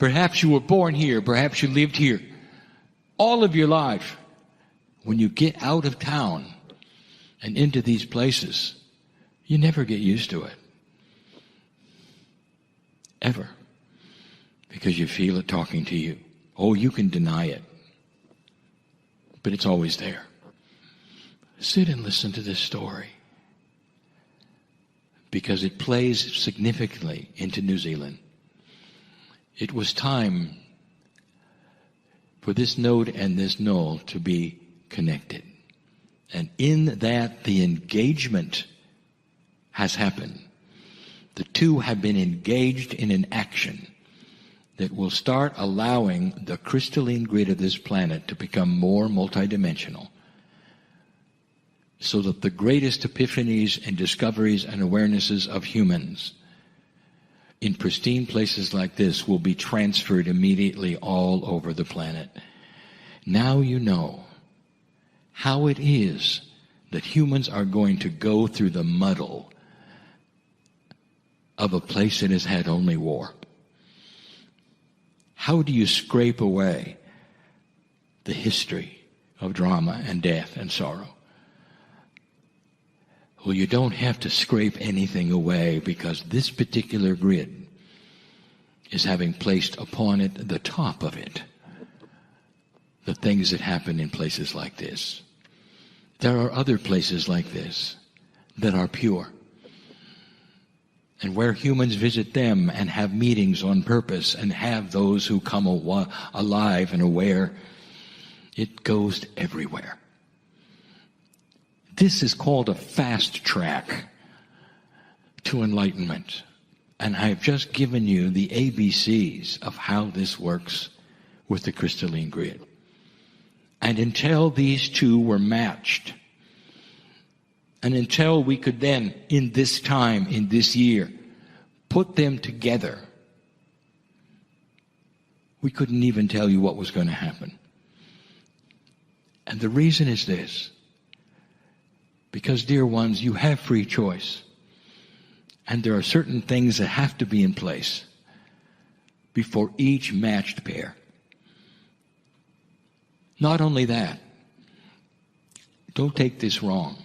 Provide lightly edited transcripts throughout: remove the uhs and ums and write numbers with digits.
Perhaps you were born here. Perhaps you lived here all of your life. When you get out of town and into these places, you never get used to it. Ever. Because you feel it talking to you. Oh, you can deny it. But it's always there. Sit and listen to this story. Because it plays significantly into New Zealand. It was time for this node and this null to be connected. And in that, the engagement has happened. The two have been engaged in an action that will start allowing the crystalline grid of this planet to become more multidimensional, so that the greatest epiphanies and discoveries and awarenesses of humans in pristine places like this will be transferred immediately all over the planet. Now you know how it is that humans are going to go through the muddle of a place that has had only war. How do you scrape away the history of drama and death and sorrow? Well, you don't have to scrape anything away, because this particular grid is having placed upon it, the top of it, the things that happen in places like this. There are other places like this that are pure. And where humans visit them and have meetings on purpose and have those who come alive and aware, it goes everywhere. This is called a fast track to enlightenment. And I've just given you the ABCs of how this works with the crystalline grid. And until these two were matched, and until we could then, in this time, in this year, put them together, we couldn't even tell you what was going to happen. And the reason is this. Because, dear ones, you have free choice. And there are certain things that have to be in place before each matched pair. Not only that, don't take this wrong,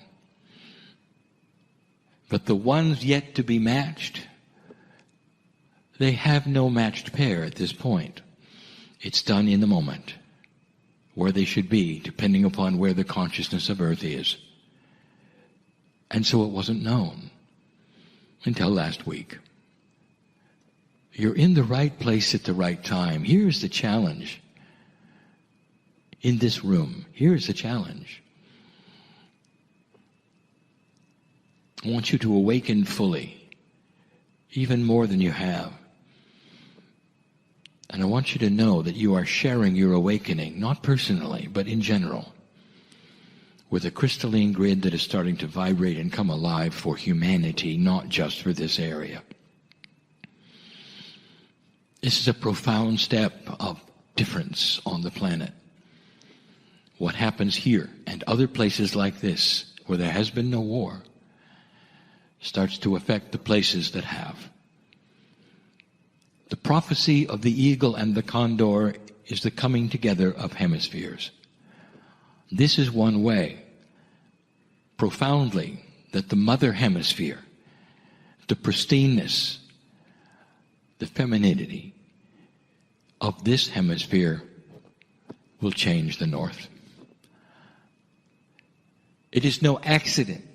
but the ones yet to be matched, they have no matched pair at this point. It's done in the moment, where they should be, depending upon where the consciousness of Earth is. And so it wasn't known until last week. You're in the right place at the right time. Here's the challenge. In this room, here's the challenge. I want you to awaken fully, even more than you have. And I want you to know that you are sharing your awakening, not personally, but in general, with a crystalline grid that is starting to vibrate and come alive for humanity, not just for this area. This is a profound step of difference on the planet. What happens here and other places like this, where there has been no war, starts to affect the places that have. The prophecy of the eagle and the condor is the coming together of hemispheres. This is one way, profoundly, that the mother hemisphere, the pristineness, the femininity of this hemisphere will change the north. It is no accident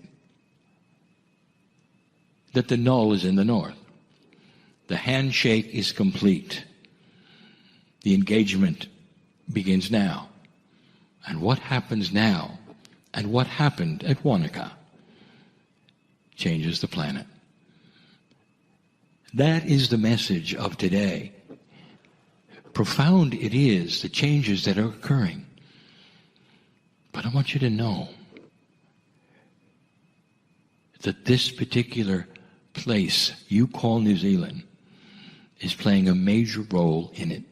that the null is in the north. The handshake is complete. The engagement begins now. And what happens now, and what happened at Wanaka, changes the planet. That is the message of today. Profound it is, the changes that are occurring. But I want you to know that this particular place you call New Zealand is playing a major role in it.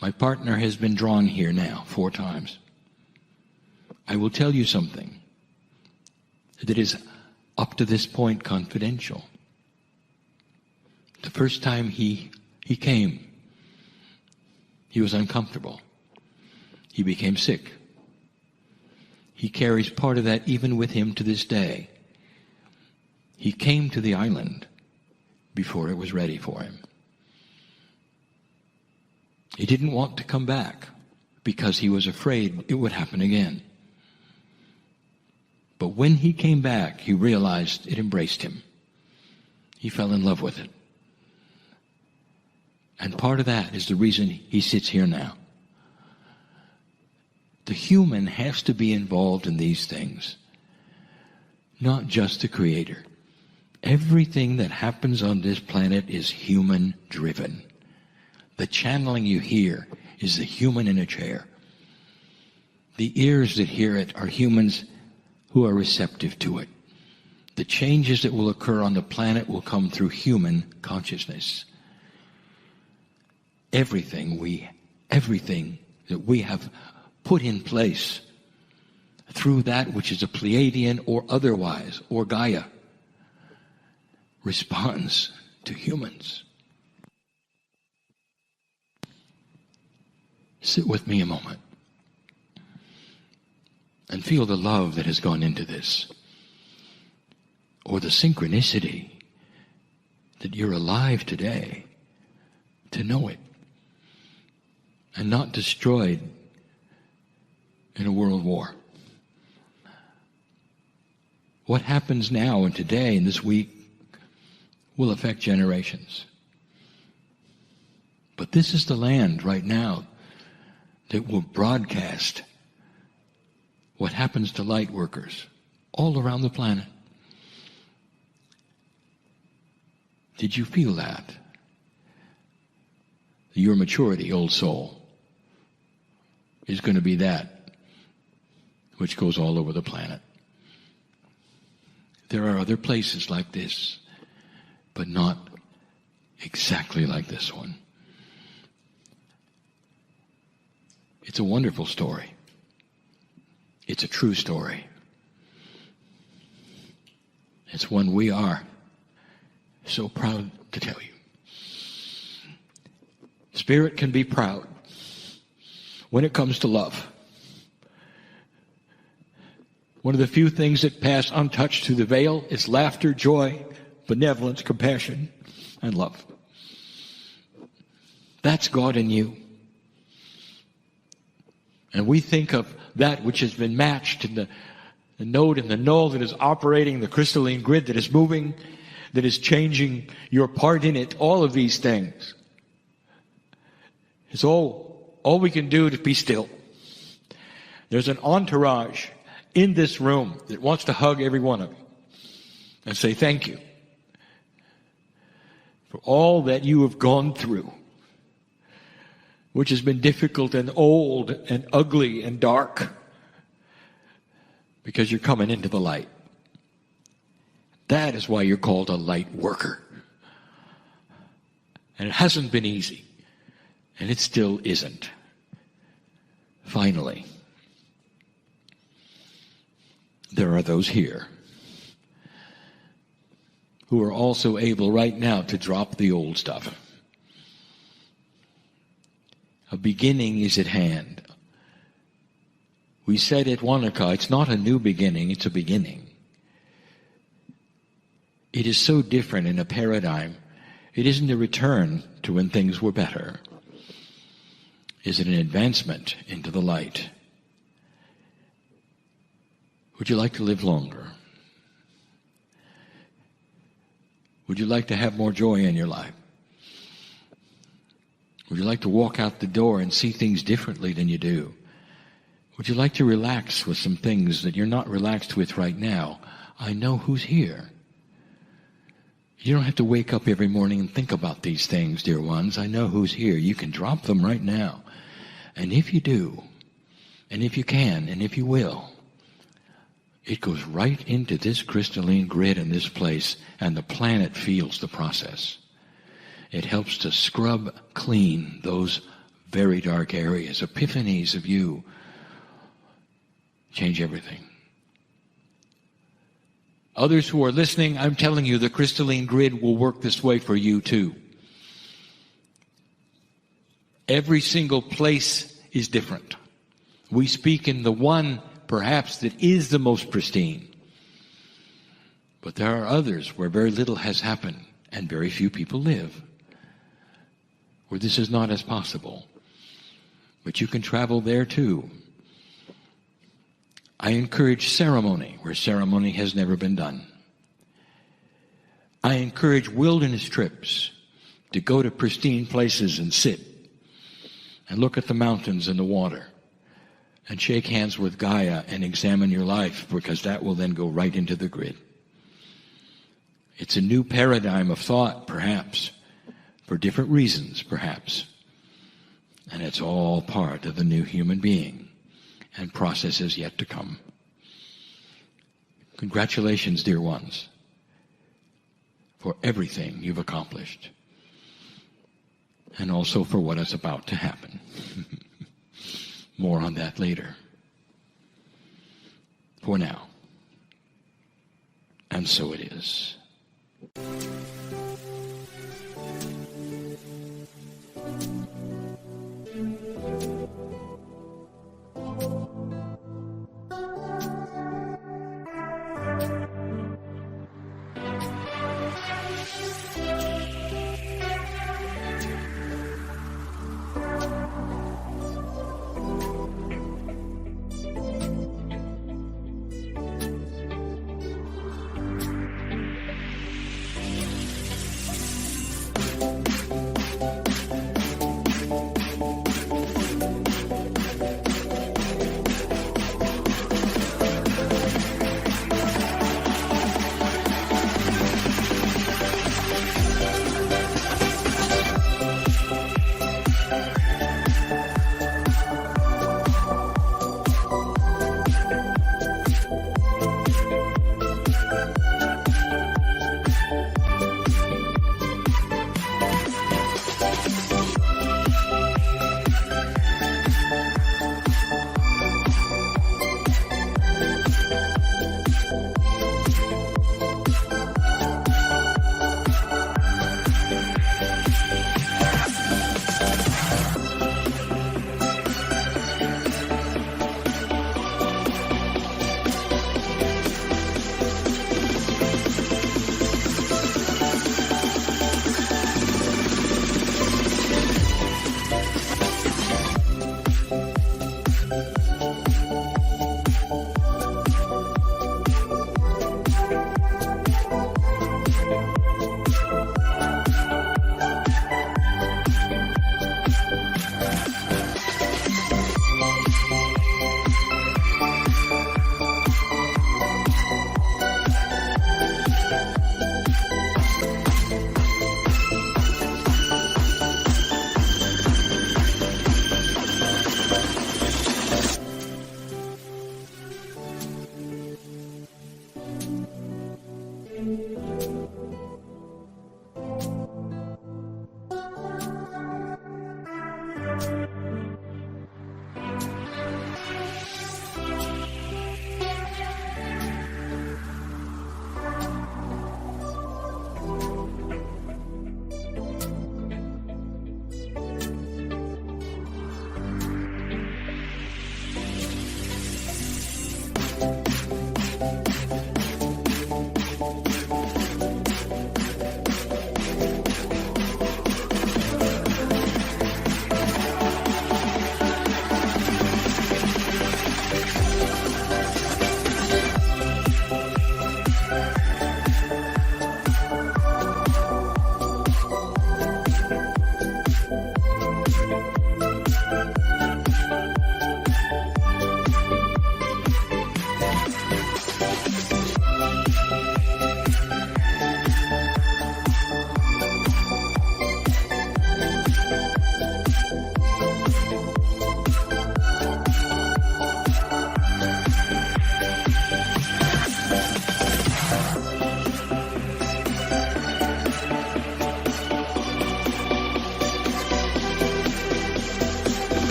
My partner has been drawn here now 4 times. I will tell you something that is up to this point confidential. The first time he He came. He was uncomfortable. He became sick. He carries part of that even with him to this day. He came to the island before it was ready for him. He didn't want to come back because he was afraid it would happen again. But when he came back, he realized it embraced him. He fell in love with it. And part of that is the reason he sits here now. The human has to be involved in these things, not just the Creator. Everything that happens on this planet is human-driven. The channeling you hear is the human in a chair. The ears that hear it are humans who are receptive to it. The changes that will occur on the planet will come through human consciousness. Everything that we have put in place through that which is a Pleiadian or otherwise, or Gaia, responds to humans. Sit with me a moment and feel the love that has gone into this, or the synchronicity that you're alive today to know it and not destroyed in a world war. What happens now and today and this week will affect generations. But this is the land right now that will broadcast what happens to light workers all around the planet. Did you feel that? Your maturity, old soul, is going to be that which goes all over the planet. There are other places like this, but not exactly like this one. It's a wonderful story. It's a true story. It's one we are so proud to tell you. Spirit can be proud when it comes to love. One of the few things that pass untouched through the veil is laughter, joy, benevolence, compassion, and love. That's God in you. And we think of that which has been matched in the node and the null that is operating, the crystalline grid that is moving, that is changing your part in it, all of these things. It's all we can do to be still. There's an entourage in this room that wants to hug every one of you and say thank you for all that you have gone through, which has been difficult and old and ugly and dark, because you're coming into the light. That is why you're called a light worker. And it hasn't been easy. And it still isn't. Finally, there are those here who are also able right now to drop the old stuff. A beginning is at hand. We said at Wanaka, it's not a new beginning, it's a beginning. It is so different in a paradigm. It isn't a return to when things were better. Is it an advancement into the light? Would you like to live longer? Would you like to have more joy in your life? Would you like to walk out the door and see things differently than you do? Would you like to relax with some things that you're not relaxed with right now? I know who's here. You don't have to wake up every morning and think about these things, dear ones. I know who's here. You can drop them right now. And if you do, and if you can, and if you will, it goes right into this crystalline grid in this place, and the planet feels the process. It helps to scrub clean those very dark areas. Epiphanies of you change everything. Others who are listening, I'm telling you, the crystalline grid will work this way for you too. Every single place is different. We speak in the one, perhaps, that is the most pristine. But there are others where very little has happened and very few people live, where this is not as possible. But you can travel there too. I encourage ceremony where ceremony has never been done. I encourage wilderness trips to go to pristine places and sit and look at the mountains and the water and shake hands with Gaia and examine your life, because that will then go right into the grid. It's a new paradigm of thought, perhaps, for different reasons, perhaps. And it's all part of the new human being and processes yet to come. Congratulations, dear ones, for everything you've accomplished, and also for what is about to happen. More on that later. For now. And so it is.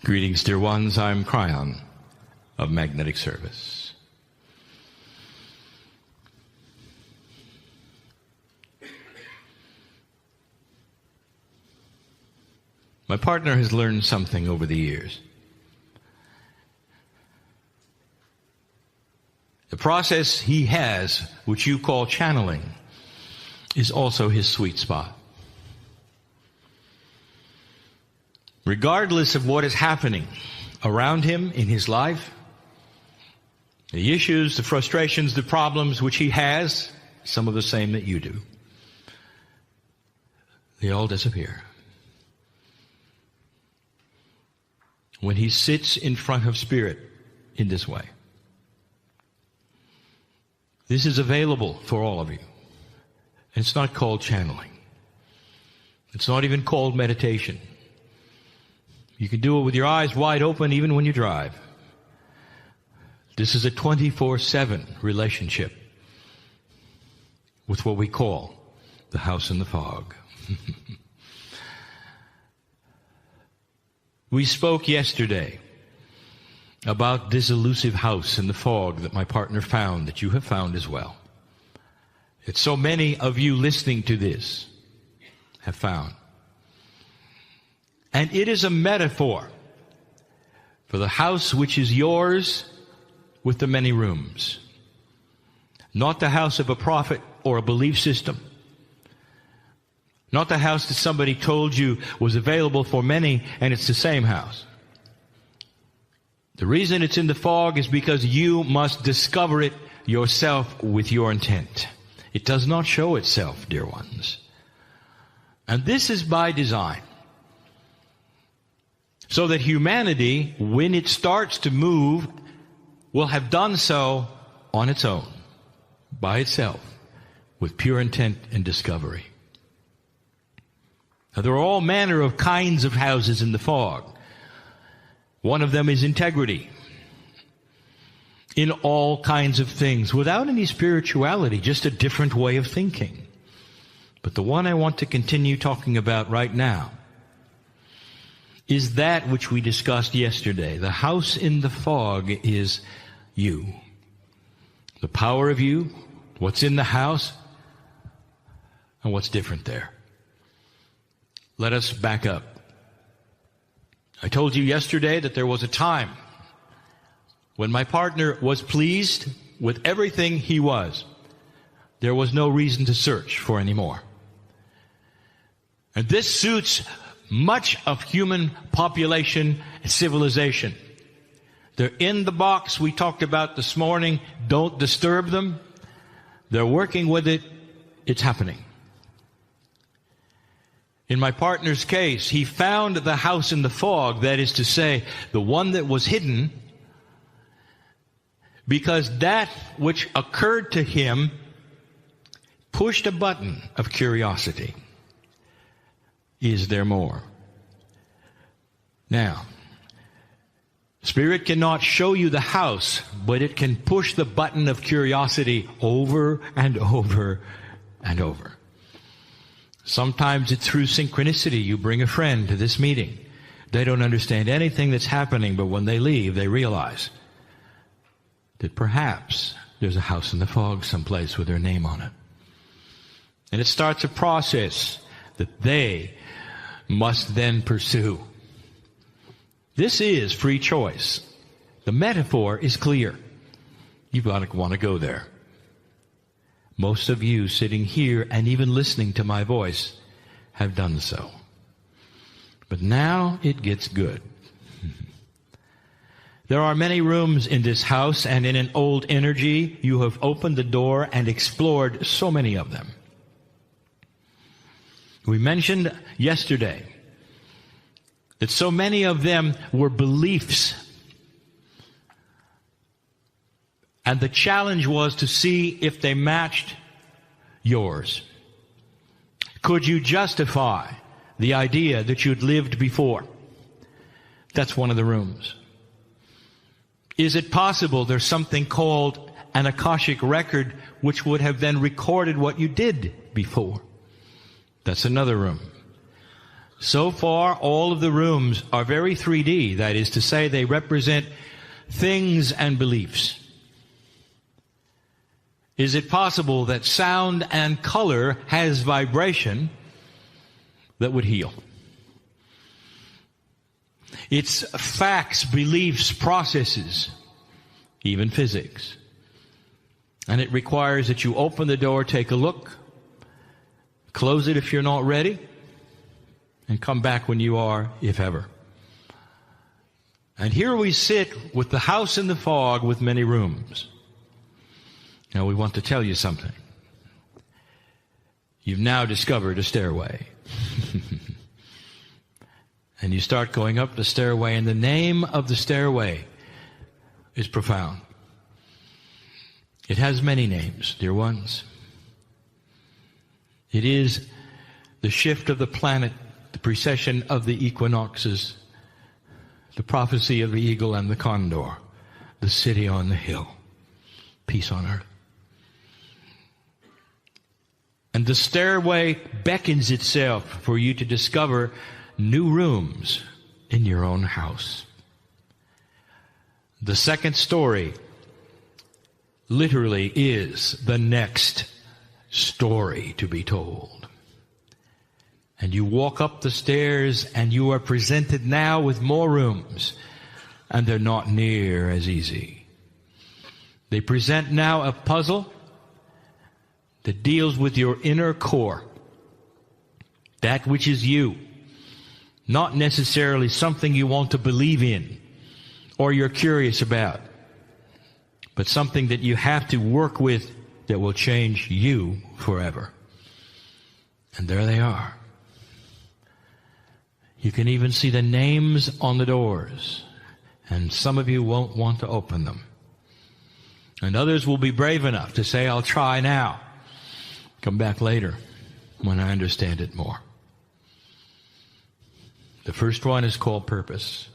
Greetings, dear ones. I'm Kryon of Magnetic Service. My partner has learned something over the years. The process he has, which you call channeling, is also his sweet spot. Regardless of what is happening around him in his life, the issues, the frustrations, the problems which he has, some of the same that you do, they all disappear. When he sits in front of Spirit in this way. This is available for all of you. And it's not called channeling. It's not even called meditation. You can do it with your eyes wide open even when you drive. This is a 24/7 relationship with what we call the house in the fog. We spoke yesterday about this elusive house in the fog that my partner found, that you have found as well. That so many of you listening to this have found. And it is a metaphor for the house which is yours with the many rooms. Not the house of a prophet or a belief system. Not the house that somebody told you was available for many and it's the same house. The reason it's in the fog is because you must discover it yourself with your intent. It does not show itself, dear ones. And this is by design. So that humanity, when it starts to move, will have done so on its own, by itself, with pure intent and discovery. Now, there are all manner of kinds of houses in the fog. One of them is integrity. In all kinds of things, without any spirituality, just a different way of thinking. But the one I want to continue talking about right now is that which we discussed yesterday. The house in the fog is you. The power of you, what's in the house, and what's different there. Let us back up. I told you yesterday that there was a time when my partner was pleased with everything he was. There was no reason to search for any more. And this suits much of human population and civilization. They're in the box we talked about this morning. Don't disturb them. They're working with it. It's happening. In my partner's case, he found the house in the fog, that is to say, the one that was hidden, because that which occurred to him pushed a button of curiosity. Is there more? Now, Spirit cannot show you the house, but it can push the button of curiosity over and over and over. Sometimes it's through synchronicity. You bring a friend to this meeting. They don't understand anything that's happening, but when they leave, they realize that perhaps there's a house in the fog someplace with their name on it. And it starts a process that they must then pursue. This is free choice. The metaphor is clear. You've got to want to go there. Most of you sitting here and even listening to my voice have done so. But now it gets good. There are many rooms in this house, and in an old energy, you have opened the door and explored so many of them. We mentioned yesterday that so many of them were beliefs. And the challenge was to see if they matched yours. Could you justify the idea that you'd lived before? That's one of the rooms. Is it possible there's something called an Akashic record which would have then recorded what you did before? That's another room. So far, all of the rooms are very 3D. That is to say, they represent things and beliefs. Is it possible that sound and color has vibration that would heal? It's facts, beliefs, processes, even physics. And it requires that you open the door, take a look, close it if you're not ready, and come back when you are, if ever. And here we sit with the house in the fog with many rooms. Now we want to tell you something. You've now discovered a stairway. And you start going up the stairway, and the name of the stairway is profound. It has many names, dear ones. It is the shift of the planet, the precession of the equinoxes, the prophecy of the eagle and the condor, the city on the hill, peace on earth. And the stairway beckons itself for you to discover new rooms in your own house. The second story literally is the next story to be told. And you walk up the stairs and you are presented now with more rooms, and they're not near as easy. They present now a puzzle that deals with your inner core, that which is you, not necessarily something you want to believe in or you're curious about, but something that you have to work with that will change you forever. And there they are. You can even see the names on the doors, and some of you won't want to open them. And others will be brave enough to say, I'll try now. Come back later when I understand it more. The first one is called purpose.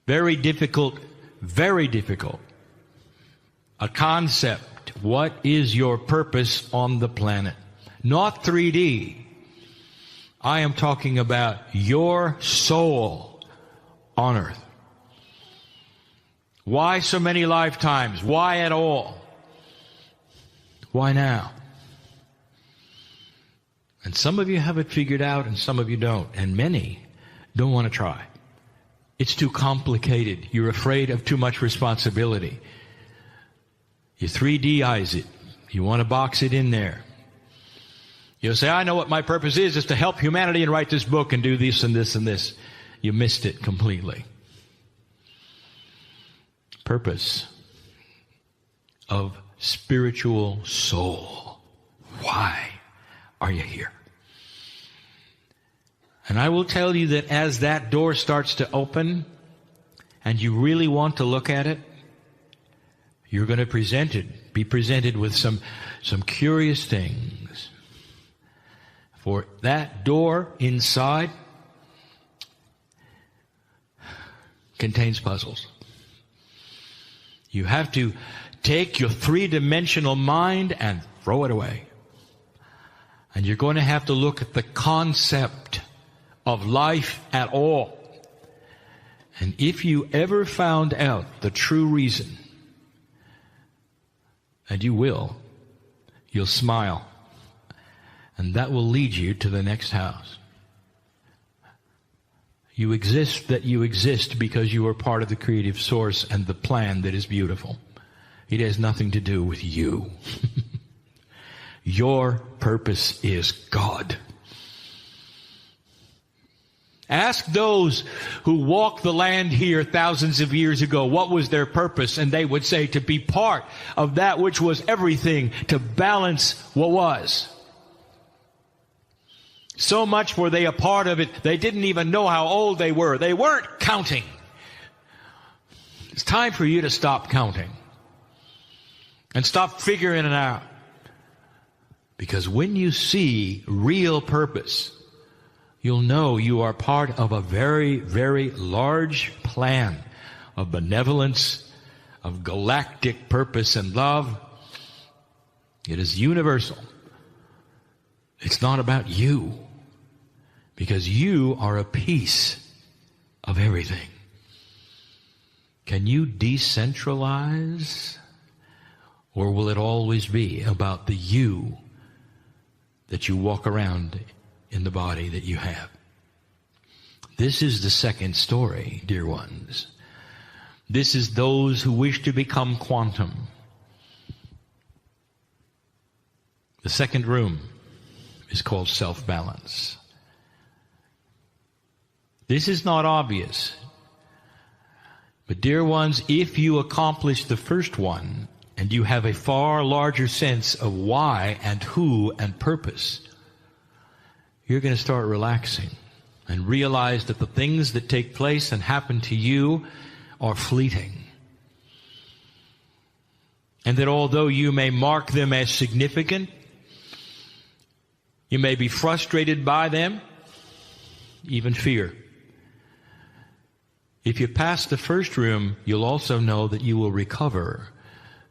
Very difficult, very difficult. A concept. What is your purpose on the planet? Not 3D. I am talking about your soul on earth. Why so many lifetimes? Why at all? Why now? And some of you have it figured out and some of you don't. And many don't want to try. It's too complicated. You're afraid of too much responsibility. You 3Dize it. You want to box it in there. You'll say, I know what my purpose is to help humanity and write this book and do this and this and this. You missed it completely. Purpose of spiritual soul. Why are you here? And I will tell you that as that door starts to open and you really want to look at it, you're going to be presented with some curious things. For that door inside contains puzzles. You have to take your three-dimensional mind and throw it away. And you're going to have to look at the concept of life at all. And if you ever found out the true reason, and you will, you'll smile. And that will lead you to the next house. You exist because you are part of the creative source and the plan that is beautiful. It has nothing to do with you. Your purpose is God. Ask those who walked the land here thousands of years ago, what was their purpose? And they would say, to be part of that which was everything, to balance what was. So much were they a part of it, they didn't even know how old they were. They weren't counting. It's time for you to stop counting and stop figuring it out. Because when you see real purpose, you'll know you are part of a very, very large plan of benevolence, of galactic purpose and love. It is universal. It's not about you. Because you are a piece of everything. Can you decentralize? Or will it always be about the you that you walk around in the body that you have? This is the second story, dear ones. This is those who wish to become quantum. The second room is called self-balance. This is not obvious. But dear ones, if you accomplish the first one, and you have a far larger sense of why and who and purpose, you're going to start relaxing and realize that the things that take place and happen to you are fleeting. And that although you may mark them as significant, you may be frustrated by them, even fear. If you pass the first room, you'll also know that you will recover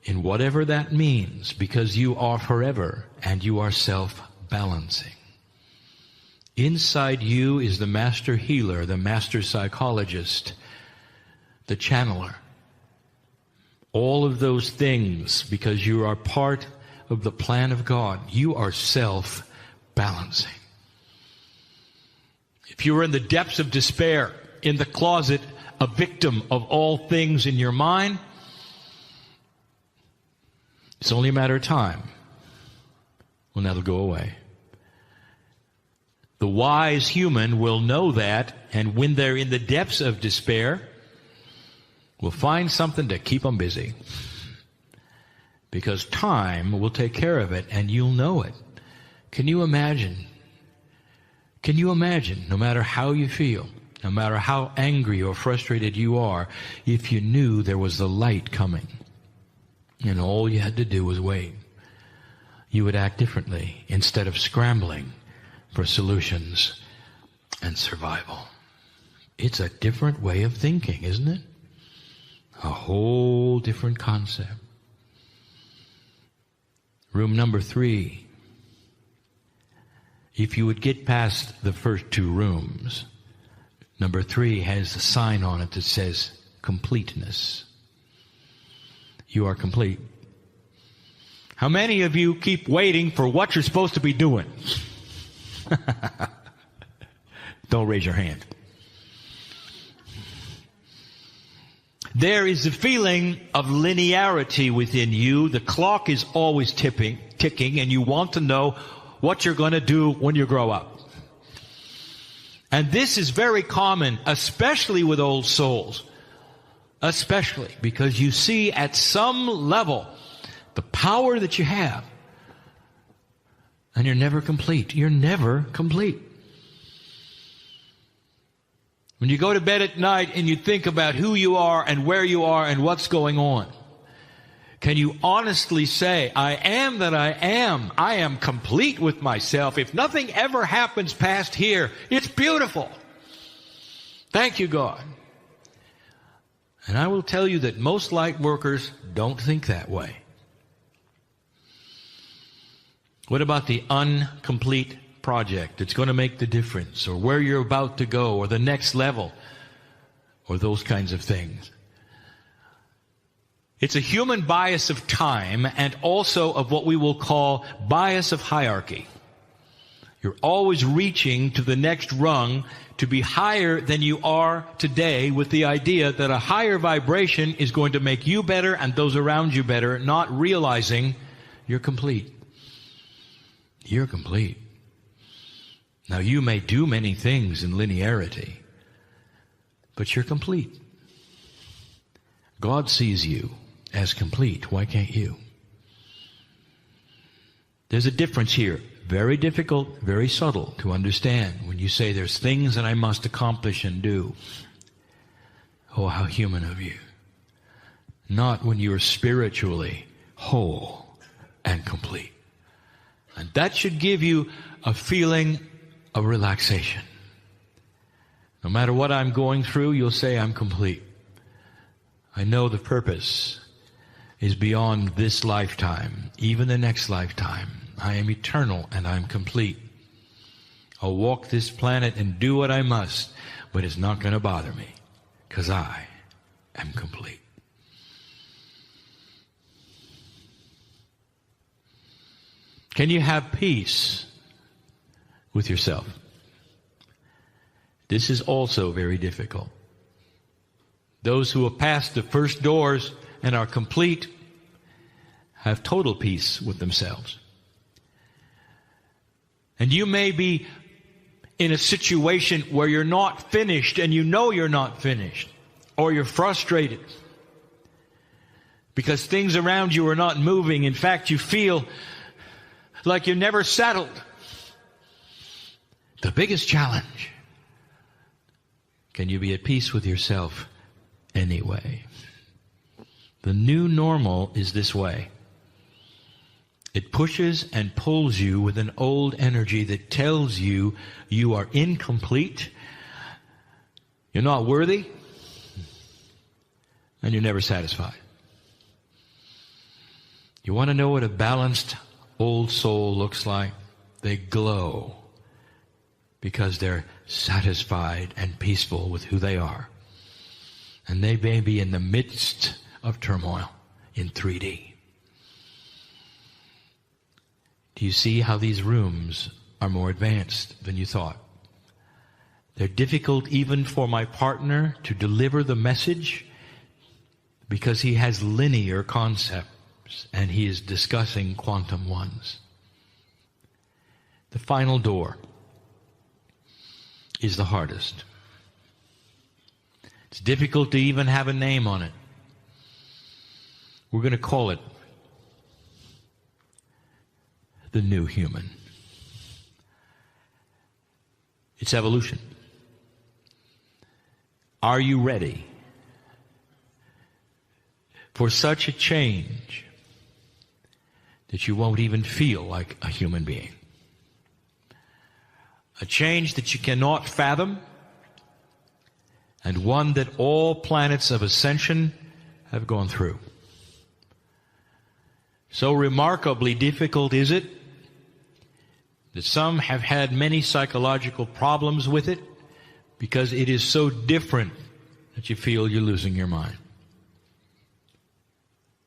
in whatever that means, because you are forever and you are self-balancing. Inside you is the master healer, the master psychologist, the channeler. All of those things, because you are part of the plan of God. You are self-balancing. If you are in the depths of despair, in the closet, a victim of all things in your mind, it's only a matter of time when that'll go away. The wise human will know that, and when they're in the depths of despair, will find something to keep them busy. Because time will take care of it, and you'll know it. Can you imagine? Can you imagine, no matter how you feel, no matter how angry or frustrated you are, if you knew there was the light coming, and all you had to do was wait, you would act differently instead of scrambling for solutions and survival. It's a different way of thinking, isn't it? A whole different concept. Room number 3. If you would get past the first 2 rooms, number 3 has a sign on it that says completeness. You are complete. How many of you keep waiting for what you're supposed to be doing? Don't raise your hand. There is a feeling of linearity within you. The clock is always ticking, and you want to know what you're going to do when you grow up. And this is very common, especially with old souls. Especially because you see at some level the power that you have. And you're never complete. You're never complete. When you go to bed at night and you think about who you are and where you are and what's going on, can you honestly say, I am that I am. I am complete with myself. If nothing ever happens past here, it's beautiful. Thank you, God. And I will tell you that most light workers don't think that way. What about the incomplete project that's going to make the difference, or where you're about to go, or the next level, or those kinds of things? It's a human bias of time and also of what we will call bias of hierarchy. You're always reaching to the next rung to be higher than you are today, with the idea that a higher vibration is going to make you better and those around you better, not realizing you're complete. You're complete. Now, you may do many things in linearity, but you're complete. God sees you as complete. Why can't you? There's a difference here. Very difficult, very subtle to understand when you say there's things that I must accomplish and do. Oh, how human of you. Not when you're spiritually whole and complete. And that should give you a feeling of relaxation. No matter what I'm going through, you'll say, I'm complete. I know the purpose is beyond this lifetime, even the next lifetime. I am eternal and I'm complete. I'll walk this planet and do what I must, but it's not going to bother me, because I am complete. Can you have peace with yourself? This is also very difficult. Those who have passed the first doors and are complete have total peace with themselves. And you may be in a situation where you're not finished and you know you're not finished, or you're frustrated because things around you are not moving. In fact, you feel like you're never settled. The biggest challenge: can you be at peace with yourself anyway? The new normal is this way. It pushes and pulls you with an old energy that tells you you are incomplete, you're not worthy, and you're never satisfied. You want to know what a balanced old soul looks like? They glow because they're satisfied and peaceful with who they are. And they may be in the midst of turmoil in 3D. Do you see how these rooms are more advanced than you thought? They're difficult even for my partner to deliver the message because he has linear concepts and he is discussing quantum ones. The final door is the hardest. It's difficult to even have a name on it. We're going to call it the new human. It's evolution. Are you ready for such a change that you won't even feel like a human being? A change that you cannot fathom, and one that all planets of ascension have gone through. So remarkably difficult is it that some have had many psychological problems with it because it is so different that you feel you're losing your mind.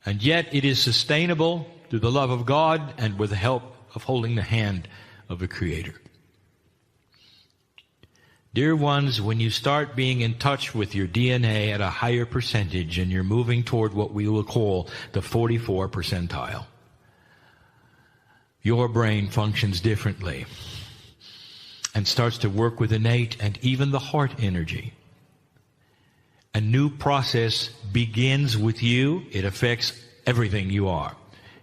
And yet it is sustainable through the love of God and with the help of holding the hand of the Creator. Dear ones, when you start being in touch with your DNA at a higher percentage and you're moving toward what we will call the 44 percentile, your brain functions differently and starts to work with innate and even the heart energy. A new process begins with you. It affects everything you are.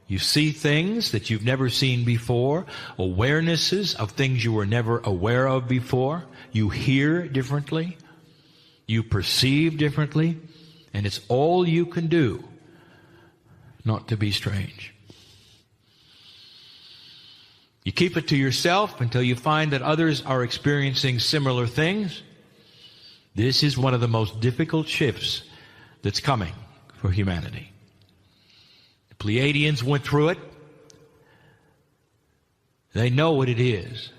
You see things that you've never seen before, awarenesses of things you were never aware of before. You hear differently. You perceive differently. And it's all you can do not to be strange. You keep it to yourself until you find that others are experiencing similar things. This is one of the most difficult shifts that's coming for humanity. The Pleiadians went through it. They know what it is.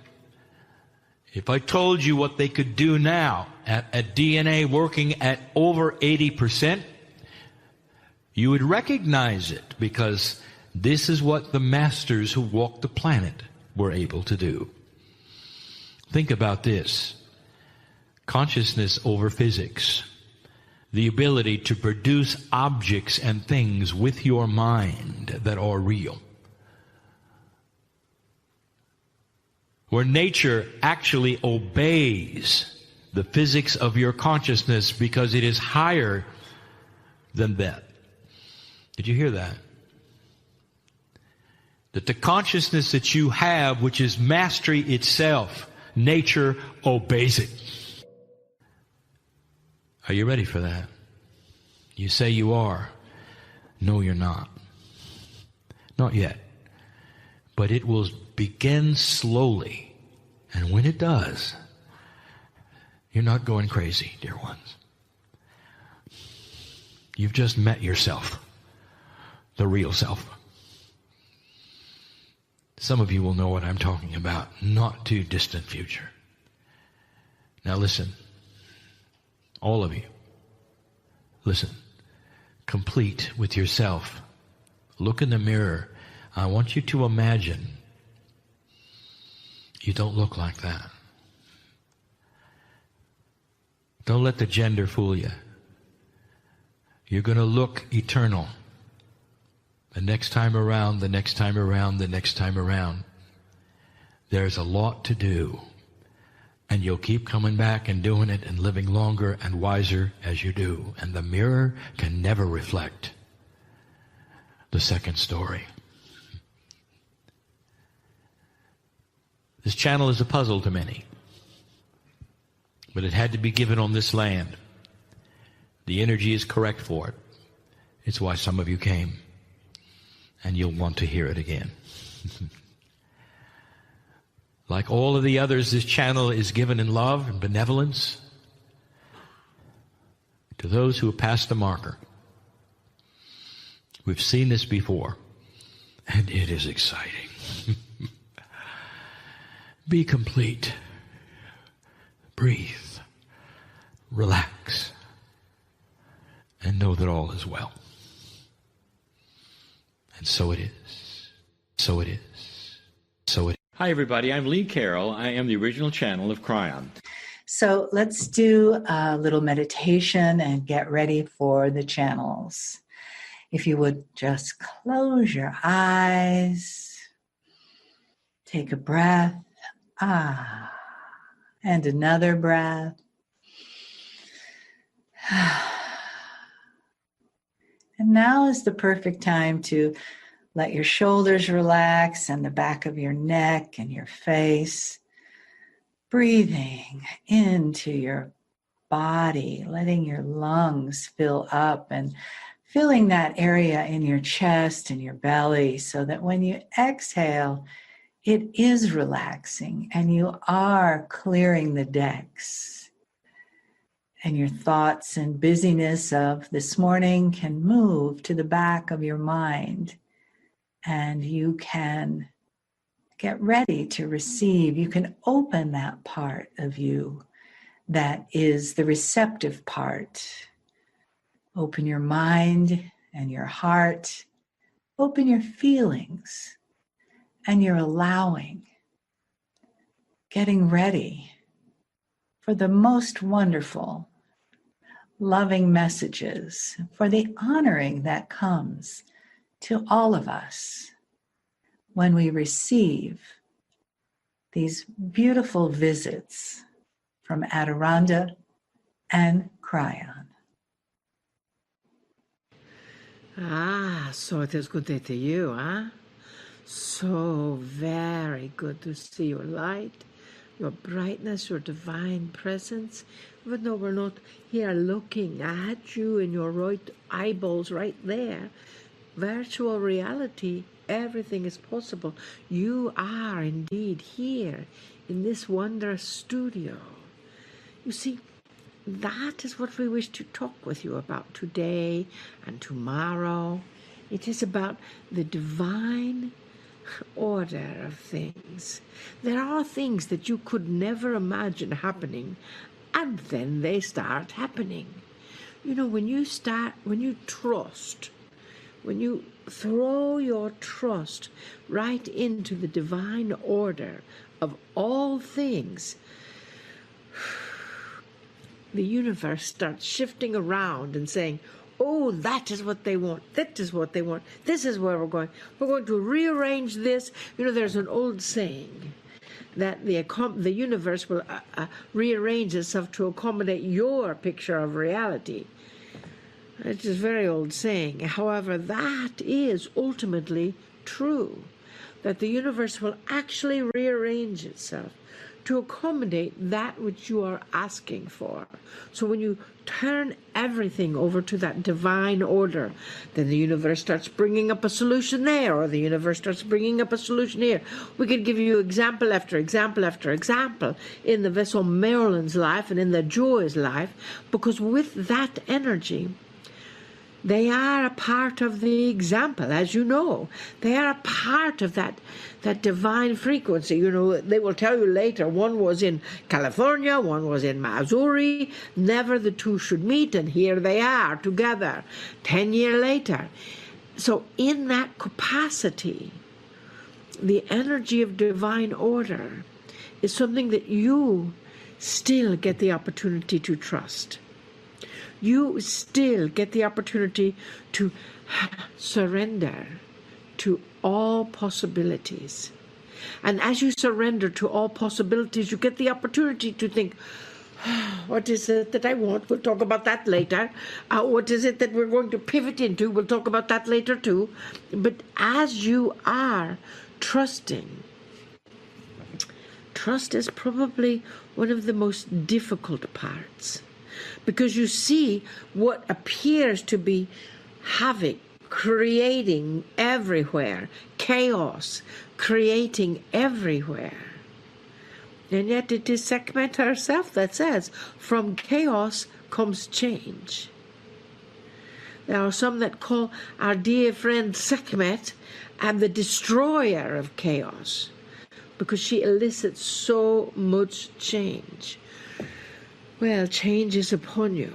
If I told you what they could do now at DNA working at over 80%, you would recognize it, because this is what the masters who walked the planet were able to do. Think about this. Consciousness over physics. The ability to produce objects and things with your mind that are real. Where nature actually obeys the physics of your consciousness because it is higher than that. Did you hear that? That the consciousness that you have, which is mastery itself, nature obeys it. Are you ready for that? You say you are. No, you're not. Not yet. But it will begin slowly. And when it does, you're not going crazy, dear ones. You've just met yourself, the real self. Some of you will know what I'm talking about, not too distant future. Now listen, all of you, listen, complete with yourself. Look in the mirror. I want you to imagine you don't look like that. Don't let the gender fool you. You're going to look eternal. The next time around, the next time around, the next time around. There's a lot to do. And you'll keep coming back and doing it and living longer and wiser as you do. And the mirror can never reflect the second story. This channel is a puzzle to many. But it had to be given on this land. The energy is correct for it. It's why some of you came. And you'll want to hear it again. Like all of the others, this channel is given in love and benevolence to those who have passed the marker. We've seen this before, and it is exciting. Be complete. Breathe. Relax. And know that all is well. And so it is. So it is. So it is. Hi, everybody. I'm Lee Carroll. I am the original channel of Kryon. So let's do a little meditation and get ready for the channels. If you would just close your eyes, take a breath, and another breath. And now is the perfect time to let your shoulders relax and the back of your neck and your face. Breathing into your body, letting your lungs fill up and filling that area in your chest and your belly so that when you exhale, it is relaxing and you are clearing the decks. And your thoughts and busyness of this morning can move to the back of your mind. And you can get ready to receive. You can open that part of you that is the receptive part. Open your mind and your heart. Open your feelings and your allowing. Getting ready for the most wonderful, loving messages, for the honoring that comes to all of us when we receive these beautiful visits from Adirondda and Kryon. So it is good day to you, huh? So very good to see your light, your brightness, your divine presence. Even though we're not here looking at you in your right eyeballs right there, virtual reality, everything is possible. You are indeed here in this wondrous studio. You see, that is what we wish to talk with you about today and tomorrow. It is about the divine order of things. There are things that you could never imagine happening, and then they start happening. You know, when you trust, when you throw your trust right into the divine order of all things, the universe starts shifting around and saying, oh, that is what they want. That is what they want. This is where we're going. We're going to rearrange this. You know, there's an old saying that the universe will rearrange itself to accommodate your picture of reality. It's a very old saying. However, that is ultimately true, that the universe will actually rearrange itself to accommodate that which you are asking for. So when you turn everything over to that divine order, then the universe starts bringing up a solution there, or the universe starts bringing up a solution here. We could give you example after example after example in the vessel Marilyn's life and in the Joy's life, because with that energy, They are a part of the example, as you know. They are a part of that divine frequency. You know, they will tell you later, one was in California, one was in Missouri. Never the two should meet, and here they are together 10 years later. So in that capacity, the energy of divine order is something that you still get the opportunity to trust. You still get the opportunity to surrender to all possibilities. And as you surrender to all possibilities, you get the opportunity to think, what is it that I want? We'll talk about that later. What is it that we're going to pivot into? We'll talk about that later too. But as you are trusting, trust is probably one of the most difficult parts, because you see what appears to be havoc, creating everywhere, chaos, creating everywhere. And yet it is Sekhmet herself that says, from chaos comes change. There are some that call our dear friend Sekhmet and the destroyer of chaos, because she elicits so much change. Well, change is upon you.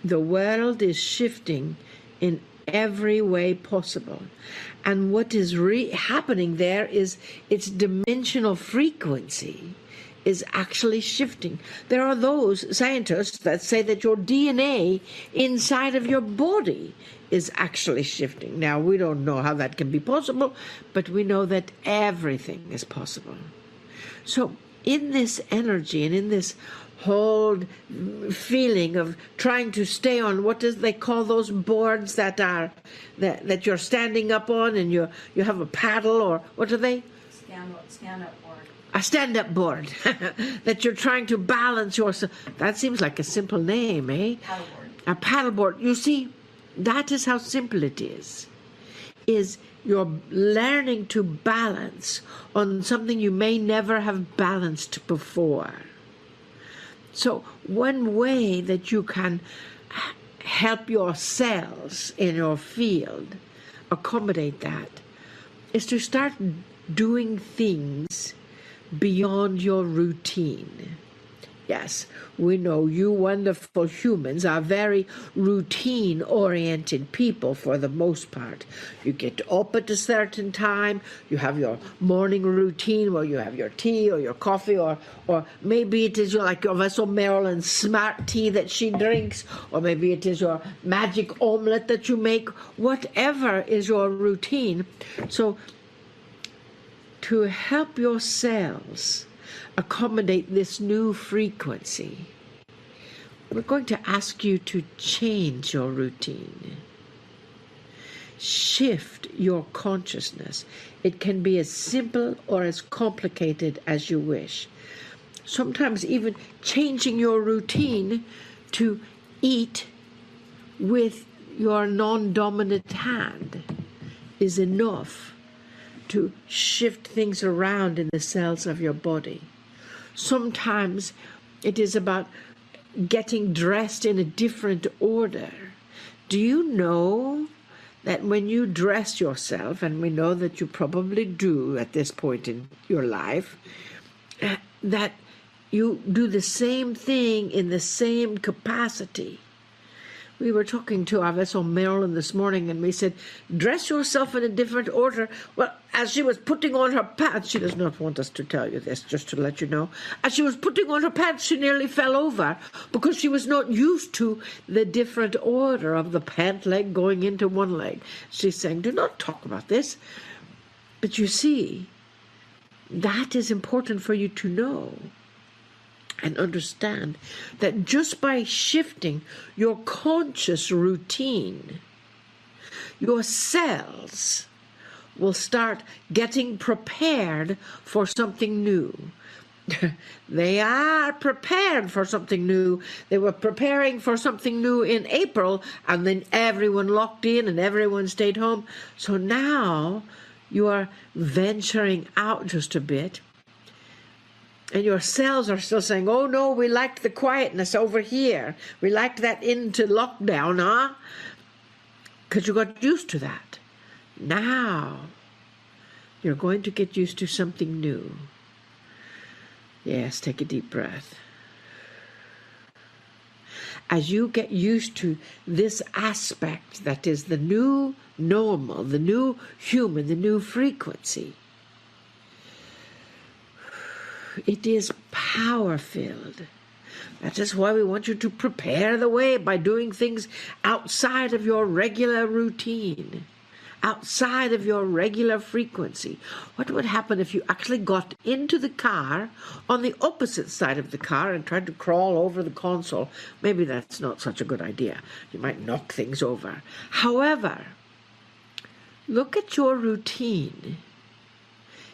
The world is shifting in every way possible. And what is happening there is its dimensional frequency is actually shifting. There are those scientists that say that your DNA inside of your body is actually shifting. Now, we don't know how that can be possible, but we know that everything is possible. So in this energy and in this whole feeling of trying to stay on, what does they call those boards that you're standing up on, and you have a paddle, or what are they? Stand-up board. A stand-up board that you're trying to balance yourself. That seems like a simple name, eh? Paddleboard. A paddleboard. You see, that is how simple it is you're learning to balance on something you may never have balanced before. So one way that you can help your cells in your field accommodate that is to start doing things beyond your routine. Yes, we know you wonderful humans are very routine-oriented people for the most part. You get up at a certain time, you have your morning routine where you have your tea or your coffee, or maybe it is like your Vessel Marilyn's smart tea that she drinks, or maybe it is your magic omelette that you make, whatever is your routine. So to help your cells accommodate this new frequency, we're going to ask you to change your routine. Shift your consciousness. It can be as simple or as complicated as you wish. Sometimes even changing your routine to eat with your non-dominant hand is enough to shift things around in the cells of your body. Sometimes it is about getting dressed in a different order. Do you know that when you dress yourself, and we know that you probably do at this point in your life, that you do the same thing in the same capacity? We were talking to our Vessel Marilyn this morning, and we said, dress yourself in a different order. Well, as she was putting on her pants, she does not want us to tell you this, just to let you know. As she was putting on her pants, she nearly fell over because she was not used to the different order of the pant leg going into one leg. She's saying, do not talk about this. But you see, that is important for you to know and understand, that just by shifting your conscious routine, your cells will start getting prepared for something new. They are prepared for something new. They were preparing for something new in April, and then everyone locked in and everyone stayed home. So now you are venturing out just a bit. And your cells are still saying, oh no, we liked the quietness over here. We liked that into lockdown, huh? because you got used to that. Now, you're going to get used to something new. Yes, take a deep breath. As you get used to this aspect that is the new normal, the new human, the new frequency, it is power-filled. That is why we want you to prepare the way by doing things outside of your regular routine, outside of your regular frequency. What would happen if you actually got into the car on the opposite side of the car and tried to crawl over the console? Maybe that's not such a good idea. You might knock things over. However, look at your routine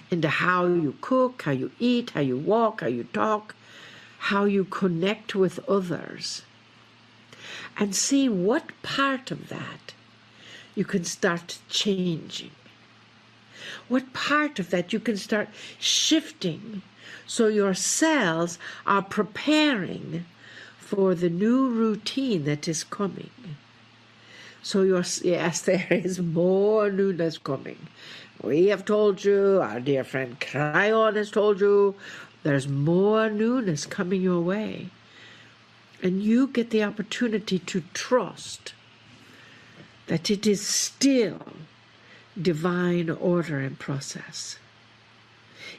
into how you cook, how you eat, how you walk, how you talk, how you connect with others, and see what part of that you can start changing. What part of that you can start shifting so your cells are preparing for the new routine that is coming. So yes, there is more newness coming. We have told you, our dear friend Kryon has told you, there's more newness coming your way. And you get the opportunity to trust that it is still divine order and process.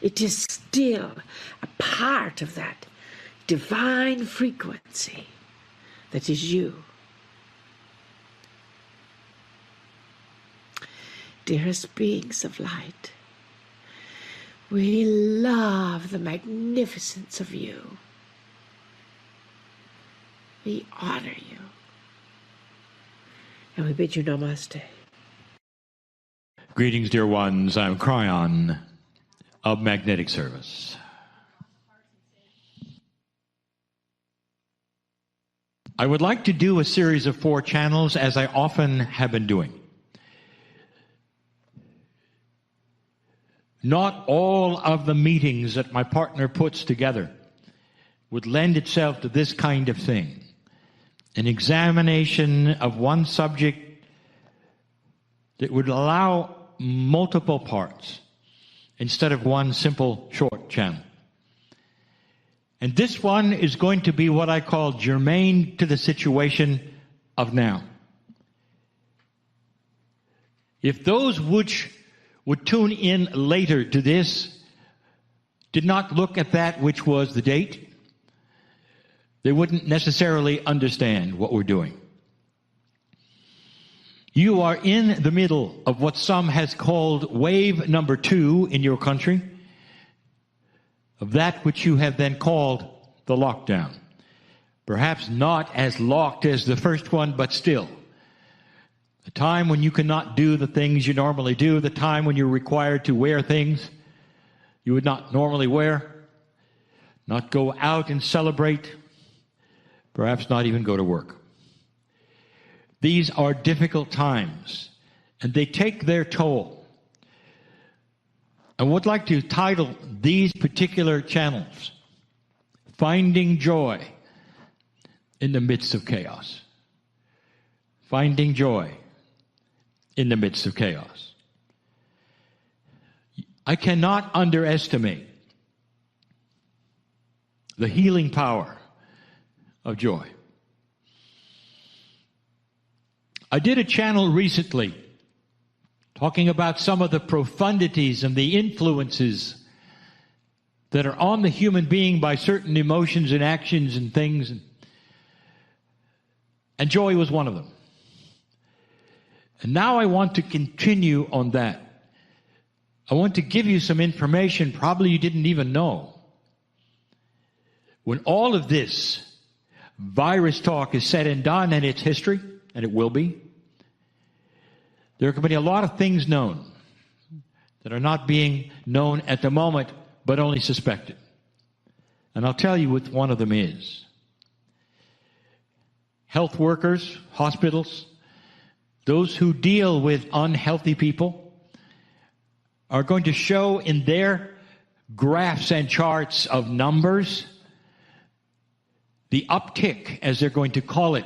It is still a part of that divine frequency that is you. Dearest beings of light, we love the magnificence of you. We honor you. And we bid you namaste. Greetings, dear ones. I'm Kryon of Magnetic Service. I would like to do a series of 4 channels, as I often have been doing. Not all of the meetings that my partner puts together would lend itself to this kind of thing. An examination of one subject that would allow multiple parts instead of one simple short channel. And this one is going to be what I call germane to the situation of now. If those which would tune in later to this did not look at that which was the date, they wouldn't necessarily understand what we're doing. You are in the middle of what some has called wave number 2 in your country, of that which you have then called the lockdown. Perhaps not as locked as the first one, but still. The time when you cannot do the things you normally do, the time when you're required to wear things you would not normally wear, not go out and celebrate, perhaps not even go to work. These are difficult times, and they take their toll. I would like to title these particular channels, Finding Joy in the Midst of Chaos. Finding Joy in the midst of chaos. I cannot underestimate the healing power of joy. I did a channel recently talking about some of the profundities and the influences that are on the human being by certain emotions and actions and things. And joy was one of them. And now I want to continue on that. I want to give you some information probably you didn't even know. When all of this virus talk is said and done, and it's history, and it will be, there are going to be a lot of things known that are not being known at the moment, but only suspected. And I'll tell you what one of them is. Health workers, hospitals, those who deal with unhealthy people are going to show in their graphs and charts of numbers the uptick, as they're going to call it,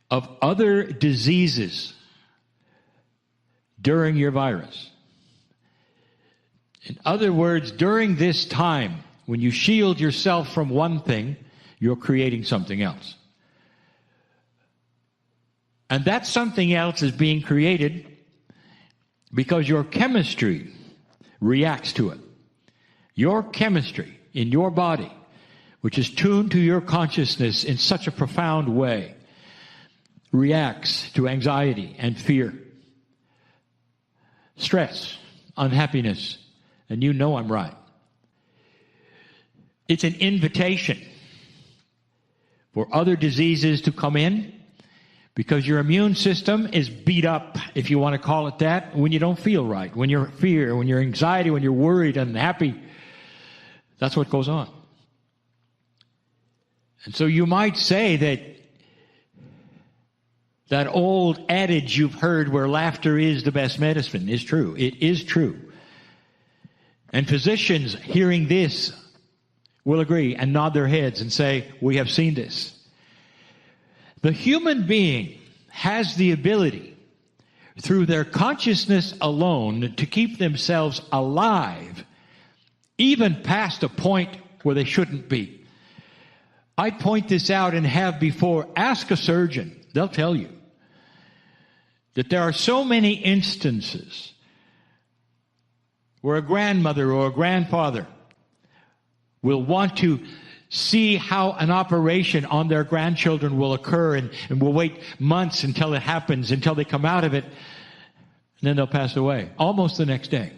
of other diseases during your virus. In other words, during this time, when you shield yourself from one thing, you're creating something else. And that something else is being created because your chemistry reacts to it. Your chemistry in your body, which is tuned to your consciousness in such a profound way, reacts to anxiety and fear, stress, unhappiness, and you know I'm right. It's an invitation for other diseases to come in because your immune system is beat up, if you want to call it that, when you don't feel right, when you're fear, when you're anxiety, when you're worried and unhappy. That's what goes on. And so you might say that old adage you've heard where laughter is the best medicine is true. It is true. And physicians hearing this will agree and nod their heads and say, we have seen this. The human being has the ability, through their consciousness alone, to keep themselves alive, even past a point where they shouldn't be. I point this out and have before. Ask a surgeon. They'll tell you that there are so many instances where a grandmother or a grandfather will want to see how an operation on their grandchildren will occur and will wait months until it happens, until they come out of it, and then they'll pass away almost the next day.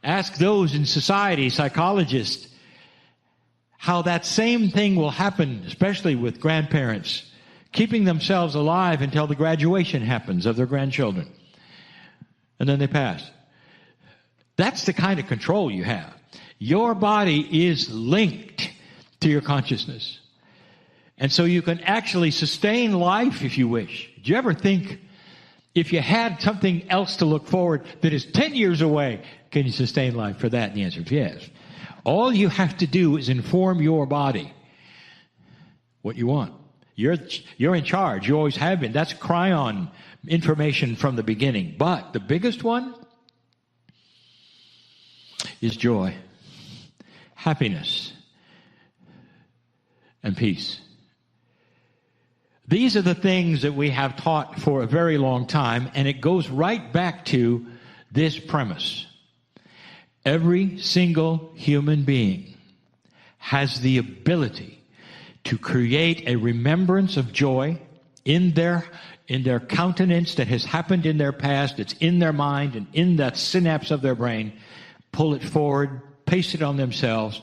Ask those in society, psychologists, how that same thing will happen, especially with grandparents, keeping themselves alive until the graduation happens of their grandchildren. And then they pass. That's the kind of control you have. Your body is linked to your consciousness. And so you can actually sustain life if you wish. Do you ever think, if you had something else to look forward that is 10 years away, can you sustain life for that? And the answer is yes. All you have to do is inform your body what you want. You're in charge. You always have been. That's Kryon information from the beginning. But the biggest one is joy, happiness, and peace. These are the things that we have taught for a very long time, and it goes right back to this premise. Every single human being has the ability to create a remembrance of joy in their countenance that has happened in their past, it's in their mind and in that synapse of their brain, pull it forward, paste it on themselves,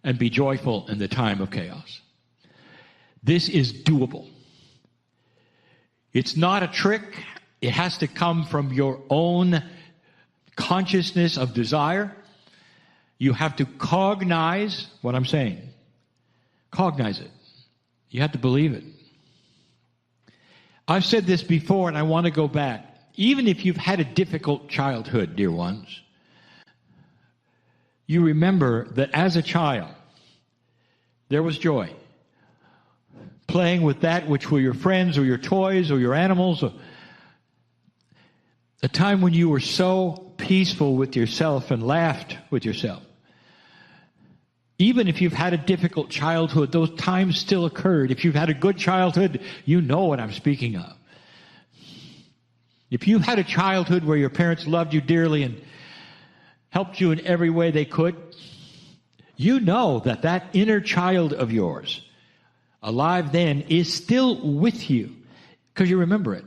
and be joyful in the time of chaos. This is doable. It's not a trick. It has to come from your own consciousness of desire. You have to cognize what I'm saying. Cognize it. You have to believe it. I've said this before, and I want to go back. Even if you've had a difficult childhood, dear ones, you remember that as a child, there was joy. Playing with that which were your friends or your toys or your animals. Or a time when you were so peaceful with yourself and laughed with yourself. Even if you've had a difficult childhood, those times still occurred. If you've had a good childhood, you know what I'm speaking of. If you had a childhood where your parents loved you dearly and helped you in every way they could, you know that that inner child of yours, alive then, is still with you because you remember it.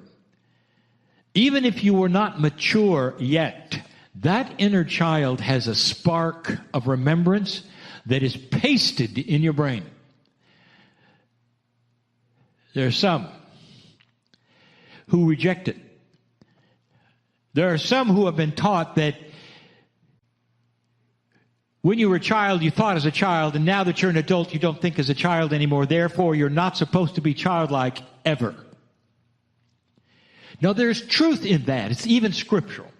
Even if you were not mature yet, that inner child has a spark of remembrance that is pasted in your brain. There are some who reject it. There are some who have been taught that when you were a child, you thought as a child, and now that you're an adult, you don't think as a child anymore. Therefore, you're not supposed to be childlike ever. Now, there's truth in that. It's even scriptural.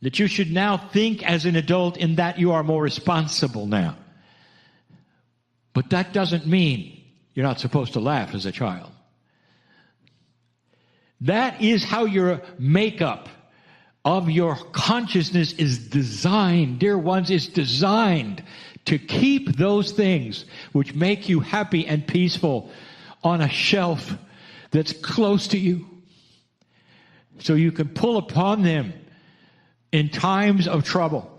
That you should now think as an adult in that you are more responsible now. But that doesn't mean you're not supposed to laugh as a child. That is how your makeup of your consciousness is designed. Dear ones, it's designed to keep those things which make you happy and peaceful on a shelf that's close to you, so you can pull upon them in times of trouble,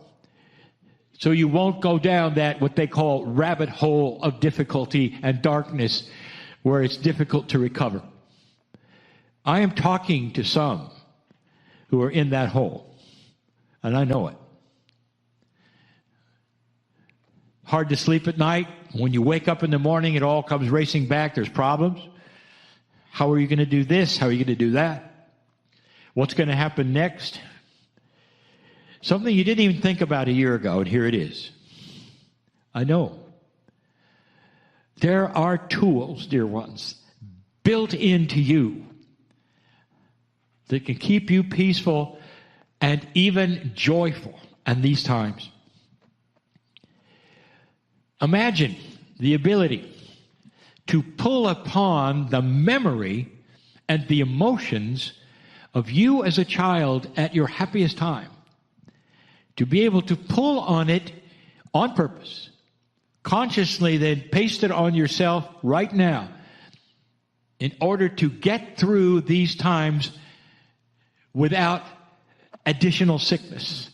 so you won't go down that what they call rabbit hole of difficulty and darkness where it's difficult to recover. I am talking to some who are in that hole, and I know it. Hard to sleep at night. When you wake up in the morning, it all comes racing back. There's problems. How are you going to do this? How are you going to do that? What's going to happen next? Something you didn't even think about a year ago, and here it is. I know. There are tools, dear ones, built into you that can keep you peaceful and even joyful in these times. Imagine the ability to pull upon the memory and the emotions of you as a child at your happiest time. To be able to pull on it on purpose, consciously then paste it on yourself right now in order to get through these times without additional sickness,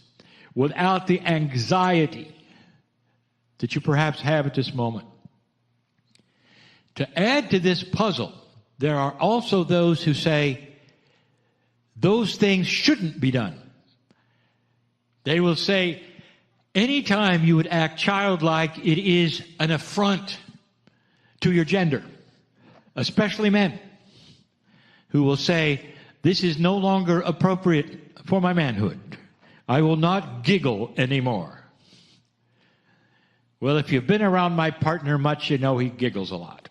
without the anxiety that you perhaps have at this moment. To add to this puzzle, there are also those who say those things shouldn't be done. They will say, anytime you would act childlike, it is an affront to your gender, especially men, who will say, this is no longer appropriate for my manhood. I will not giggle anymore. Well, if you've been around my partner much, you know he giggles a lot.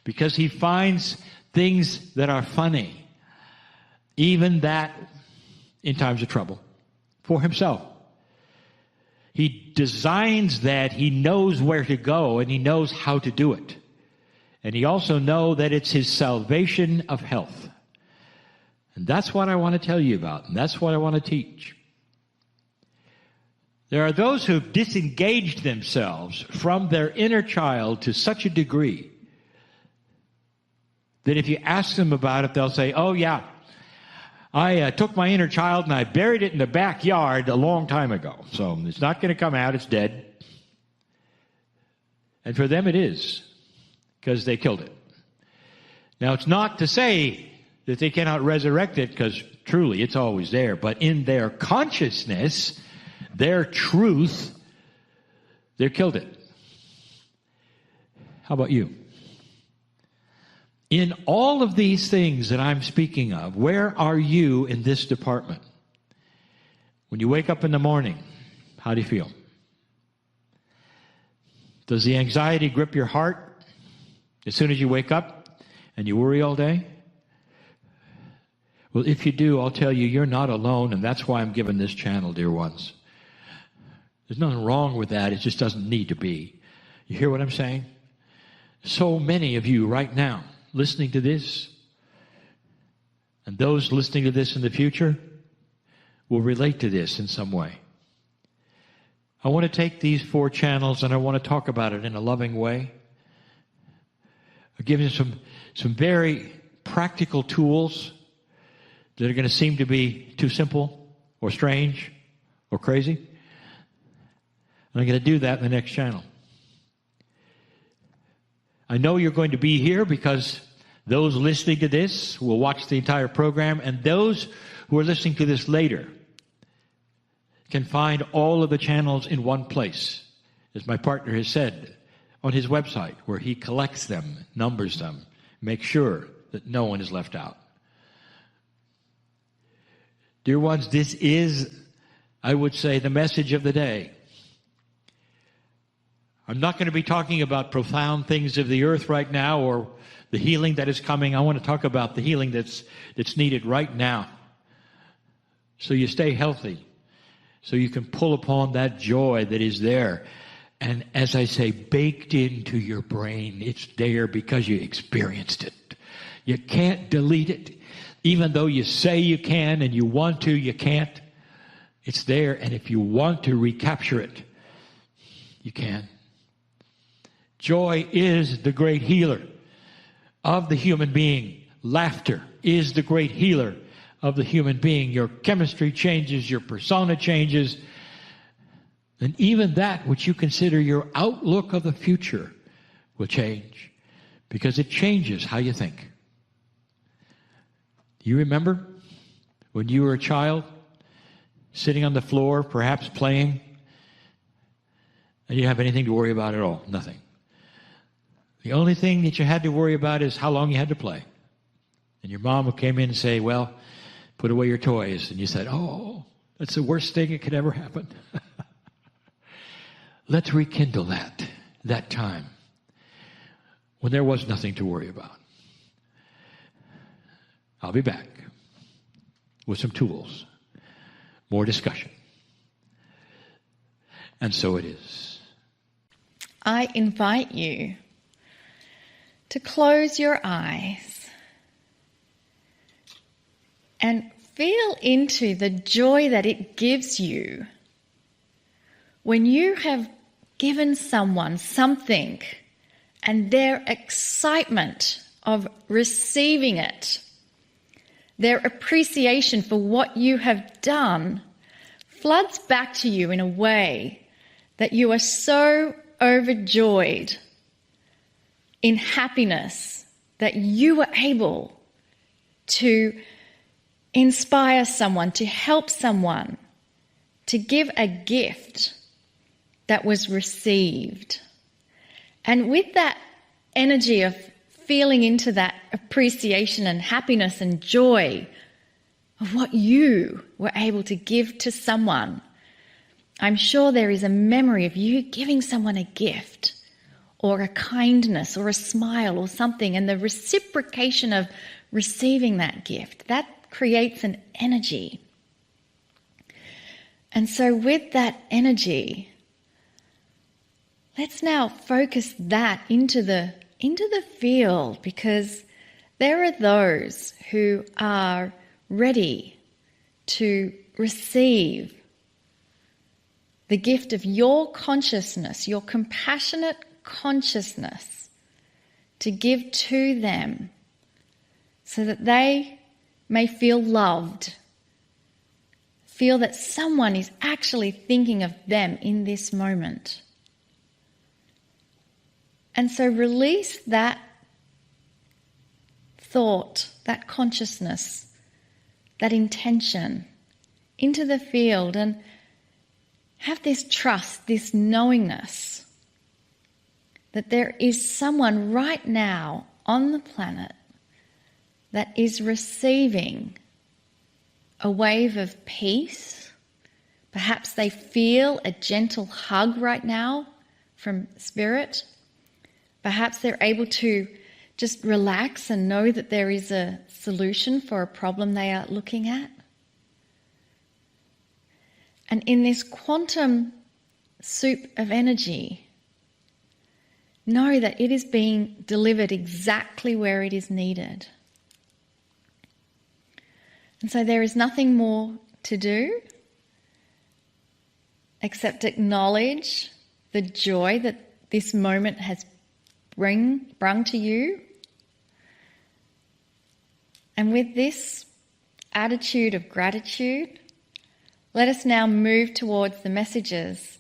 Because he finds things that are funny, even that in times of trouble, for himself. He designs that, he knows where to go, and he knows how to do it. And he also knows that it's his salvation of health. And that's what I want to tell you about, and that's what I want to teach. There are those who've disengaged themselves from their inner child to such a degree that if you ask them about it, they'll say, oh yeah, I took my inner child and I buried it in the backyard a long time ago. So it's not going to come out, it's dead. And for them it is, because they killed it. Now it's not to say that they cannot resurrect it, because truly it's always there. But in their consciousness, their truth, they killed it. How about you? In all of these things that I'm speaking of, where are you in this department? When you wake up in the morning, how do you feel? Does the anxiety grip your heart as soon as you wake up and you worry all day? Well, if you do, I'll tell you, you're not alone, and that's why I'm giving this channel, dear ones. There's nothing wrong with that. It just doesn't need to be. You hear what I'm saying? So many of you right now listening to this, and those listening to this in the future, will relate to this in some way. I want to take these 4 channels and I want to talk about it in a loving way. I'll give you some very practical tools that are going to seem to be too simple or strange or crazy. And I'm going to do that in the next channel. I know you're going to be here because those listening to this will watch the entire program, and those who are listening to this later can find all of the channels in one place, as my partner has said, on his website, where he collects them, numbers them, makes sure that no one is left out. Dear ones, this is, I would say, the message of the day. I'm not going to be talking about profound things of the earth right now or the healing that is coming. I want to talk about the healing that's needed right now, so you stay healthy, so you can pull upon that joy that is there. And as I say, baked into your brain, it's there because you experienced it. You can't delete it. Even though you say you can and you want to, you can't. It's there, and if you want to recapture it, you can. Joy is the great healer of the human being. Laughter is the great healer of the human being. Your chemistry changes, your persona changes, and even that which you consider your outlook of the future will change, because it changes how you think. You remember when you were a child, sitting on the floor, perhaps playing, and you didn't have anything to worry about at all? Nothing. The only thing that you had to worry about is how long you had to play. And your mom would come in and say, well, put away your toys. And you said, oh, that's the worst thing that could ever happen. Let's rekindle that time when there was nothing to worry about. I'll be back with some tools, more discussion. And so it is. I invite you to close your eyes and feel into the joy that it gives you when you have given someone something and their excitement of receiving it, their appreciation for what you have done, floods back to you in a way that you are so overjoyed in happiness that you were able to inspire someone, to help someone, to give a gift that was received. And with that energy of feeling into that appreciation and happiness and joy of what you were able to give to someone, I'm sure there is a memory of you giving someone a gift or a kindness or a smile or something, and the reciprocation of receiving that gift, that creates an energy. And so with that energy, let's now focus that into the field, because there are those who are ready to receive the gift of your consciousness, your compassionate consciousness, to give to them so that they may feel loved, feel that someone is actually thinking of them in this moment. And so release that thought, that consciousness, that intention into the field, and have this trust, this knowingness that there is someone right now on the planet that is receiving a wave of peace. Perhaps they feel a gentle hug right now from Spirit. Perhaps they're able to just relax and know that there is a solution for a problem they are looking at. And in this quantum soup of energy, know that it is being delivered exactly where it is needed. And so there is nothing more to do except acknowledge the joy that this moment has brung to you. And with this attitude of gratitude, let us now move towards the messages.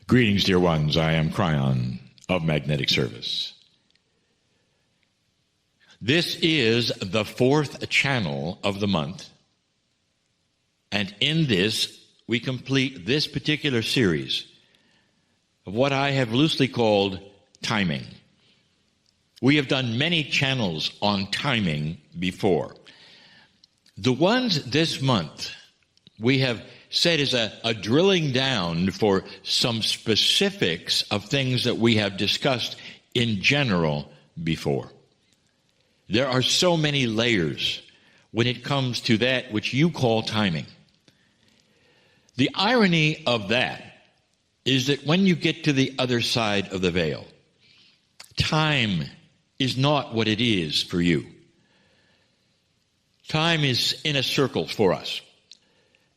Greetings, dear ones. I am Kryon of Magnetic Service. This is the 4th channel of the month, and in this we complete this particular series of what I have loosely called timing. We have done many channels on timing before. The ones this month we have said is a drilling down for some specifics of things that we have discussed in general before. There are so many layers when it comes to that which you call timing. The irony of that is that when you get to the other side of the veil, time is not what it is for you. Time is in a circle for us.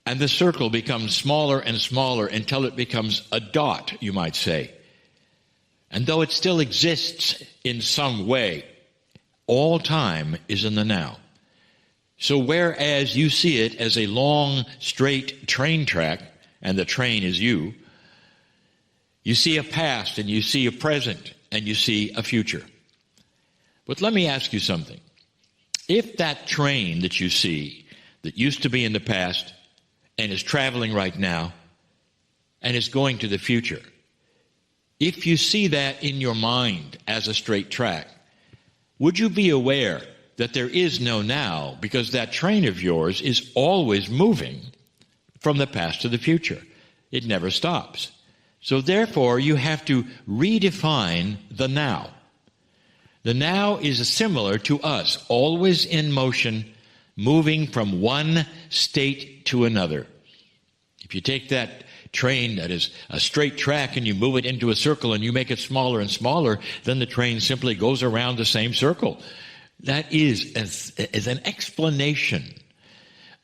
And the circle becomes smaller and smaller until it becomes a dot, you might say. And though it still exists in some way, all time is in the now. So whereas you see it as a long, straight train track, and the train is you, you see a past, and you see a present, and you see a future. But let me ask you something. If that train that you see, that used to be in the past, and is traveling right now, and is going to the future, if you see that in your mind as a straight track, would you be aware that there is no now, because that train of yours is always moving from the past to the future? It never stops. So therefore, you have to redefine the now. The now is similar to us, always in motion, moving from one state to another. If you take that train that is a straight track and you move it into a circle and you make it smaller and smaller, then the train simply goes around the same circle. That is an explanation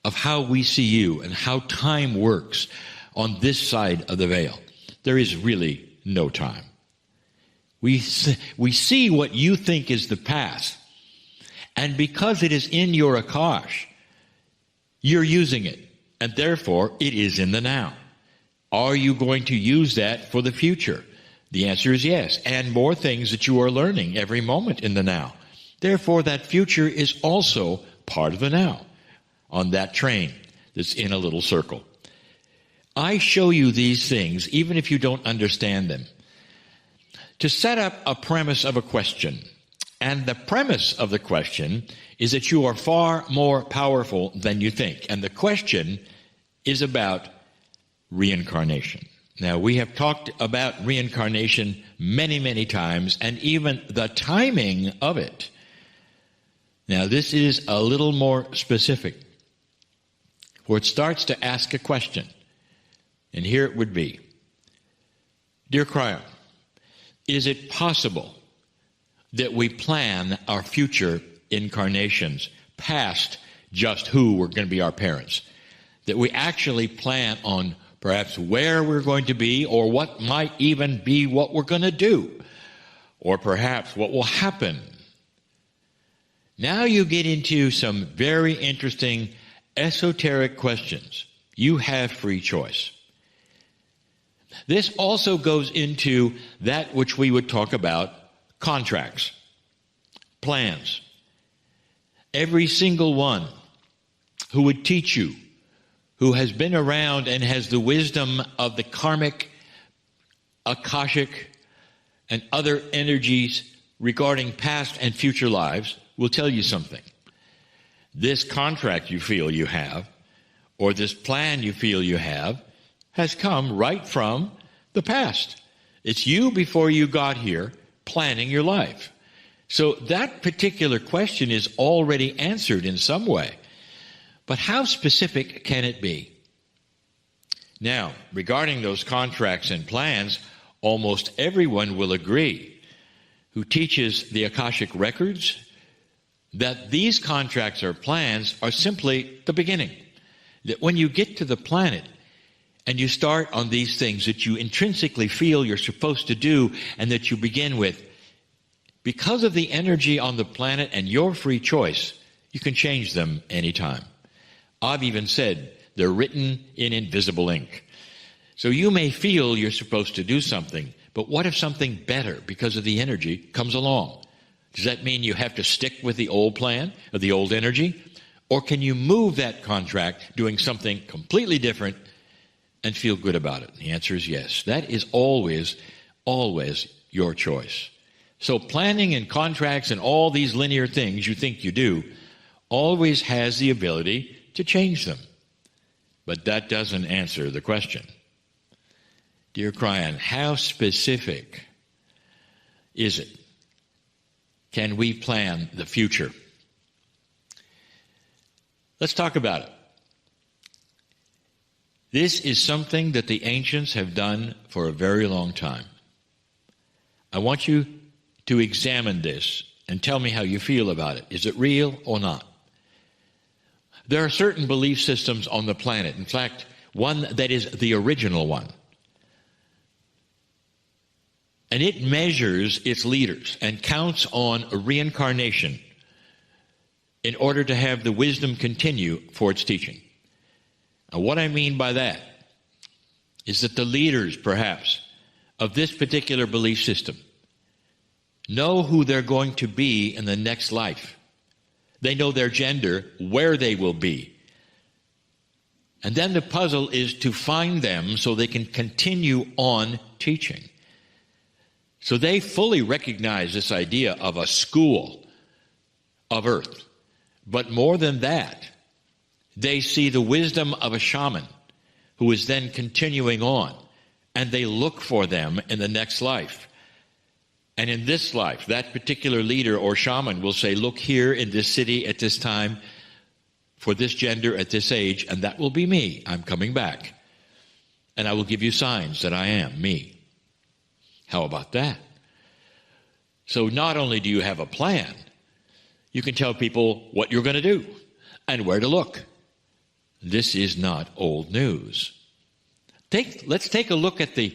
of how we see you and how time works on this side of the veil. There is really no time. We see what you think is the past, and because it is in your Akash, you're using it, and therefore it is in the now. Are you going to use that for the future? The answer is yes, and more things that you are learning every moment in the now. Therefore, that future is also part of the now, on that train that's in a little circle. I show you these things, even if you don't understand them, to set up a premise of a question. And the premise of the question is that you are far more powerful than you think. And the question is about reincarnation. Now, we have talked about reincarnation many, many times, and even the timing of it. Now, this is a little more specific, where it starts to ask a question. And here it would be: Dear Kryon, is it possible that we plan our future incarnations past just who were going to be our parents? That we actually plan on perhaps where we're going to be, or what might even be what we're going to do, or perhaps what will happen. Now you get into some very interesting esoteric questions. You have free choice. This also goes into that which we would talk about: contracts, plans. Every single one who would teach you, who has been around and has the wisdom of the karmic, akashic, and other energies regarding past and future lives, will tell you something. This contract you feel you have, or this plan you feel you have, has come right from the past. It's you before you got here planning your life. So that particular question is already answered in some way. But how specific can it be? Now, regarding those contracts and plans, almost everyone will agree who teaches the Akashic records that these contracts or plans are simply the beginning. That when you get to the planet and you start on these things that you intrinsically feel you're supposed to do and that you begin with, because of the energy on the planet and your free choice, you can change them anytime. I've even said they're written in invisible ink. So you may feel you're supposed to do something, but what if something better because of the energy comes along? Does that mean you have to stick with the old plan or the old energy? Or can you move that contract doing something completely different and feel good about it? The answer is yes. That is always, always your choice. So planning and contracts and all these linear things you think you do always has the ability to change them. But that doesn't answer the question. Dear Kryon, how specific is it? Can we plan the future? Let's talk about it. This is something that the ancients have done for a very long time. I want you to examine this and tell me how you feel about it. Is it real or not? There are certain belief systems on the planet. In fact, one that is the original one. And it measures its leaders and counts on a reincarnation in order to have the wisdom continue for its teaching. And what I mean by that is that the leaders, perhaps, of this particular belief system know who they're going to be in the next life. They know their gender, where they will be. And then the puzzle is to find them so they can continue on teaching. So they fully recognize this idea of a school of earth. But more than that, they see the wisdom of a shaman who is then continuing on, and they look for them in the next life. And in this life, that particular leader or shaman will say, look here in this city at this time, for this gender at this age, and that will be me. I'm coming back. And I will give you signs that I am me. How about that? So not only do you have a plan, you can tell people what you're going to do and where to look. This is not old news. Let's take a look at the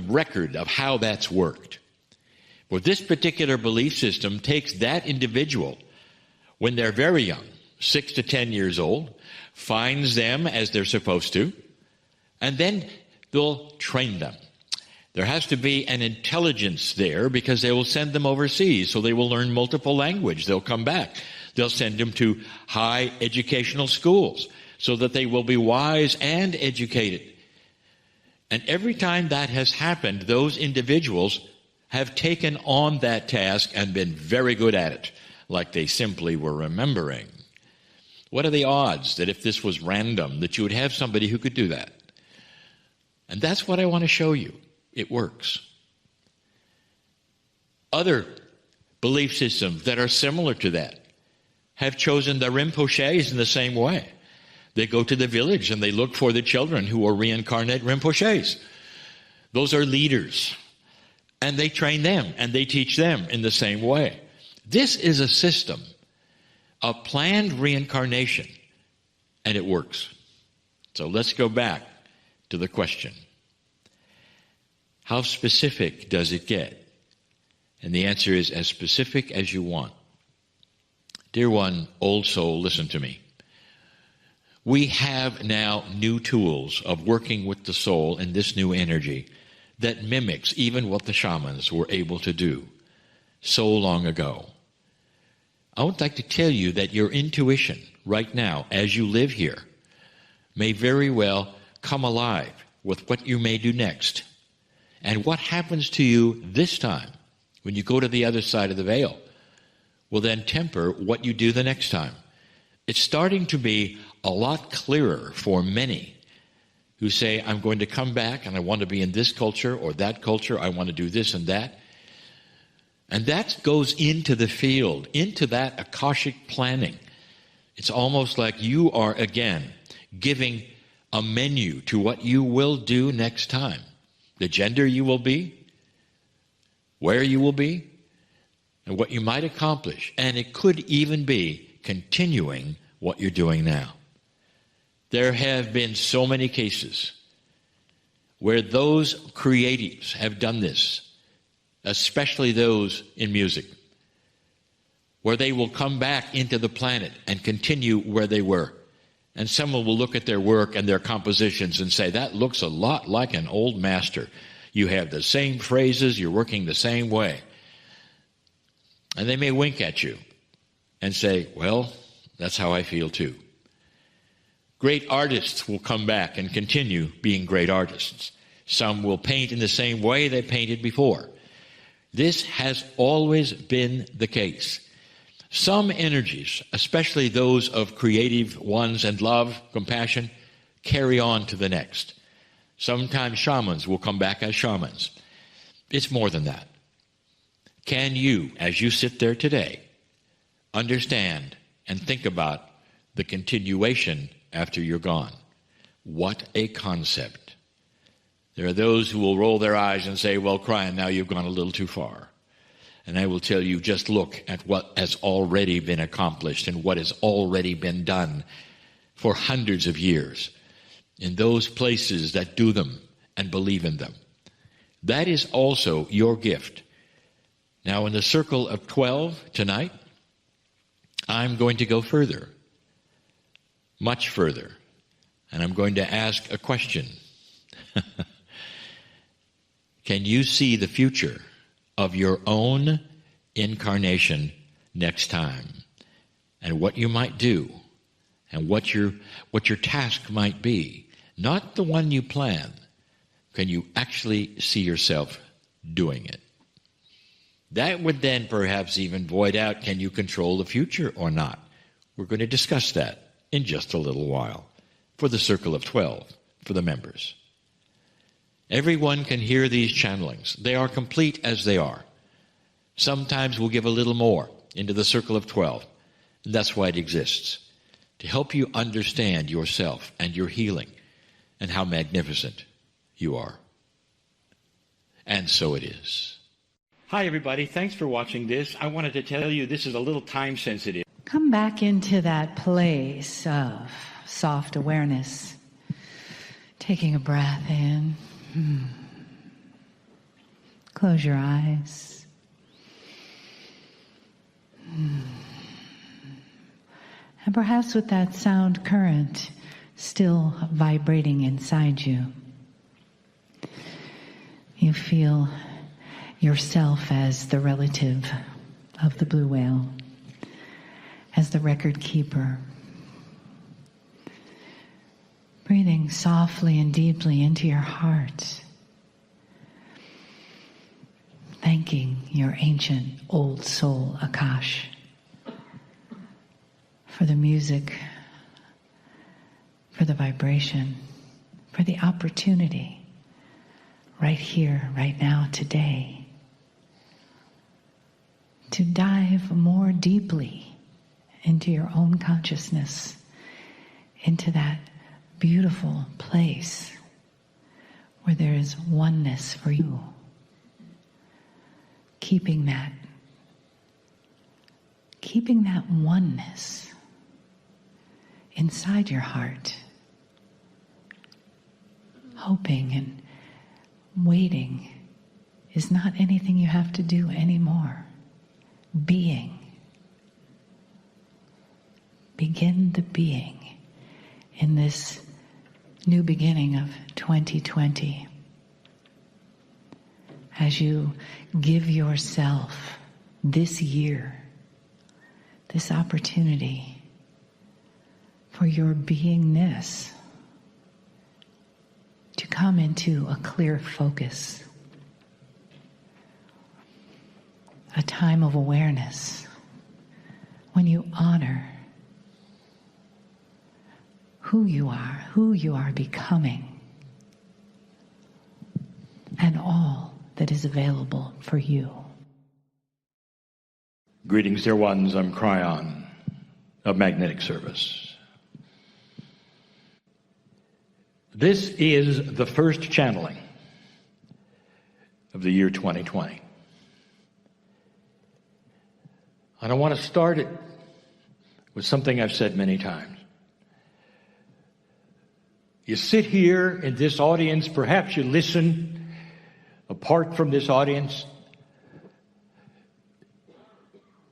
record of how that's worked. Well, this particular belief system takes that individual when they're very young, 6 to 10 years old, finds them as they're supposed to, and then they'll train them. There has to be an intelligence there because they will send them overseas, so they will learn multiple language. They'll come back. They'll send them to high educational schools so that they will be wise and educated. And every time that has happened, those individuals have taken on that task and been very good at it, like they simply were remembering. What are the odds that if this was random, that you would have somebody who could do that? And that's what I want to show you. It works. Other belief systems that are similar to that have chosen the Rinpoches in the same way. They go to the village and they look for the children who are reincarnate Rinpoches. Those are leaders. And they train them and they teach them in the same way. This is a system of planned reincarnation, and it works. So let's go back to the question. How specific does it get? And the answer is as specific as you want. Dear one, old soul, listen to me. We have now new tools of working with the soul in this new energy that mimics even what the shamans were able to do so long ago. I would like to tell you that your intuition right now, as you live here, may very well come alive with what you may do next. And what happens to you this time, when you go to the other side of the veil, will then temper what you do the next time. It's starting to be a lot clearer for many who say, I'm going to come back and I want to be in this culture or that culture, I want to do this and that. And that goes into the field, into that Akashic planning. It's almost like you are, again, giving a menu to what you will do next time. The gender you will be, where you will be, and what you might accomplish. And it could even be continuing what you're doing now. There have been so many cases where those creatives have done this, especially those in music, where they will come back into the planet and continue where they were. And someone will look at their work and their compositions and say, that looks a lot like an old master. You have the same phrases, you're working the same way. And they may wink at you and say, well, that's how I feel too. Great artists will come back and continue being great artists. Some will paint in the same way they painted before. This has always been the case. Some energies, especially those of creative ones and love, compassion, carry on to the next. Sometimes shamans will come back as shamans. It's more than that. Can you, as you sit there today, understand and think about the continuation after you're gone? What a concept. There are those who will roll their eyes and say, well, Kryon, now you've gone a little too far. And I will tell you, just look at what has already been accomplished and what has already been done for hundreds of years in those places that do them and believe in them. That is also your gift. Now, in the circle of 12 tonight, I'm going to go further, much further, and I'm going to ask a question. Can you see the future of your own incarnation next time, and what you might do, and what your task might be? Not the one you plan. Can you actually see yourself doing it? That would then perhaps even void out, can you control the future or not? We're going to discuss that in just a little while for the Circle of 12, for the members. Everyone can hear these channelings. They are complete as they are. Sometimes we'll give a little more into the Circle of 12. And that's why it exists, to help you understand yourself and your healing and how magnificent you are. And so it is. Hi, everybody. Thanks for watching this. I wanted to tell you this is a little time sensitive. Come back into that place of soft awareness. Taking a breath in. Close your eyes. And perhaps with that sound current still vibrating inside you, you feel yourself as the relative of the blue whale, as the record keeper. Breathing softly and deeply into your heart. Thanking your ancient old soul, Akash, for the music, for the vibration, for the opportunity right here, right now, today, to dive more deeply into your own consciousness, into that beautiful place where there is oneness for you. Keeping that oneness inside your heart. Hoping and waiting is not anything you have to do anymore. Being. Begin the being in this new beginning of 2020. As you give yourself this year, this opportunity for your beingness to come into a clear focus, a time of awareness when you honor who you are becoming, and all that is available for you. Greetings, dear ones. I'm Kryon of Magnetic Service. This is the first channeling of the year 2020. And I want to start it with something I've said many times. You sit here in this audience, perhaps you listen apart from this audience,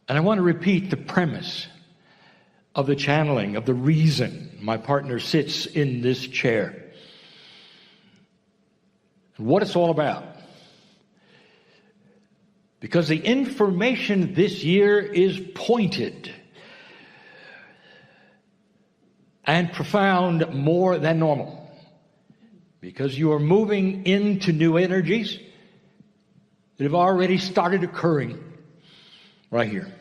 and I want to repeat the premise of the channeling, of the reason my partner sits in this chair, and what it's all about. Because the information this year is pointed and profound more than normal, because you are moving into new energies that have already started occurring right here.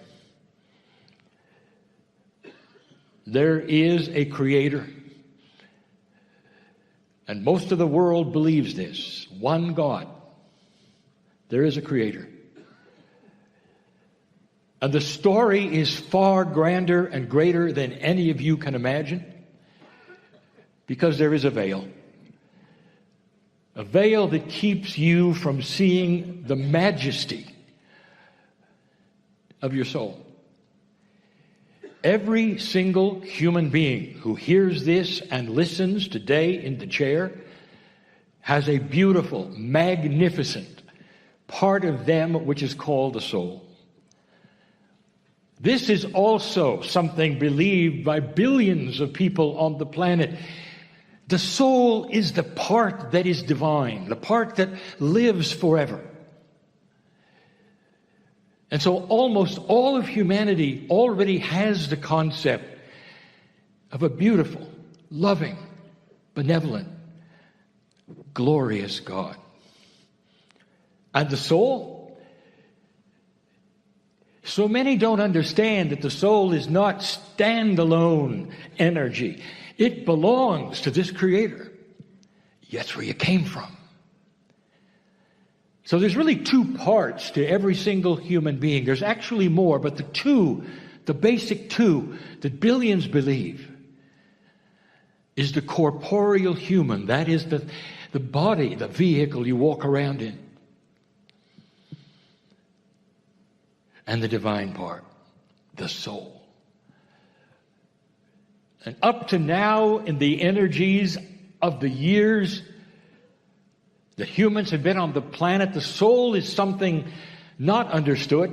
There is a creator, and most of the world believes this. One God. There is a creator. And the story is far grander and greater than any of you can imagine. Because there is a veil. A veil that keeps you from seeing the majesty of your soul. Every single human being who hears this and listens today in the chair has a beautiful, magnificent part of them which is called the soul. This is also something believed by billions of people on the planet. The soul is the part that is divine, the part that lives forever. And so almost all of humanity already has the concept of a beautiful, loving, benevolent, glorious God. And the soul? So many don't understand that the soul is not standalone energy. It belongs to this Creator. That's where you came from. So there's really two parts to every single human being. There's actually more, but the basic two that billions believe is the corporeal human. That is the body, the vehicle you walk around in. And the divine part, the soul. And up to now, in the energies of the years that humans have been on the planet, the soul is something not understood,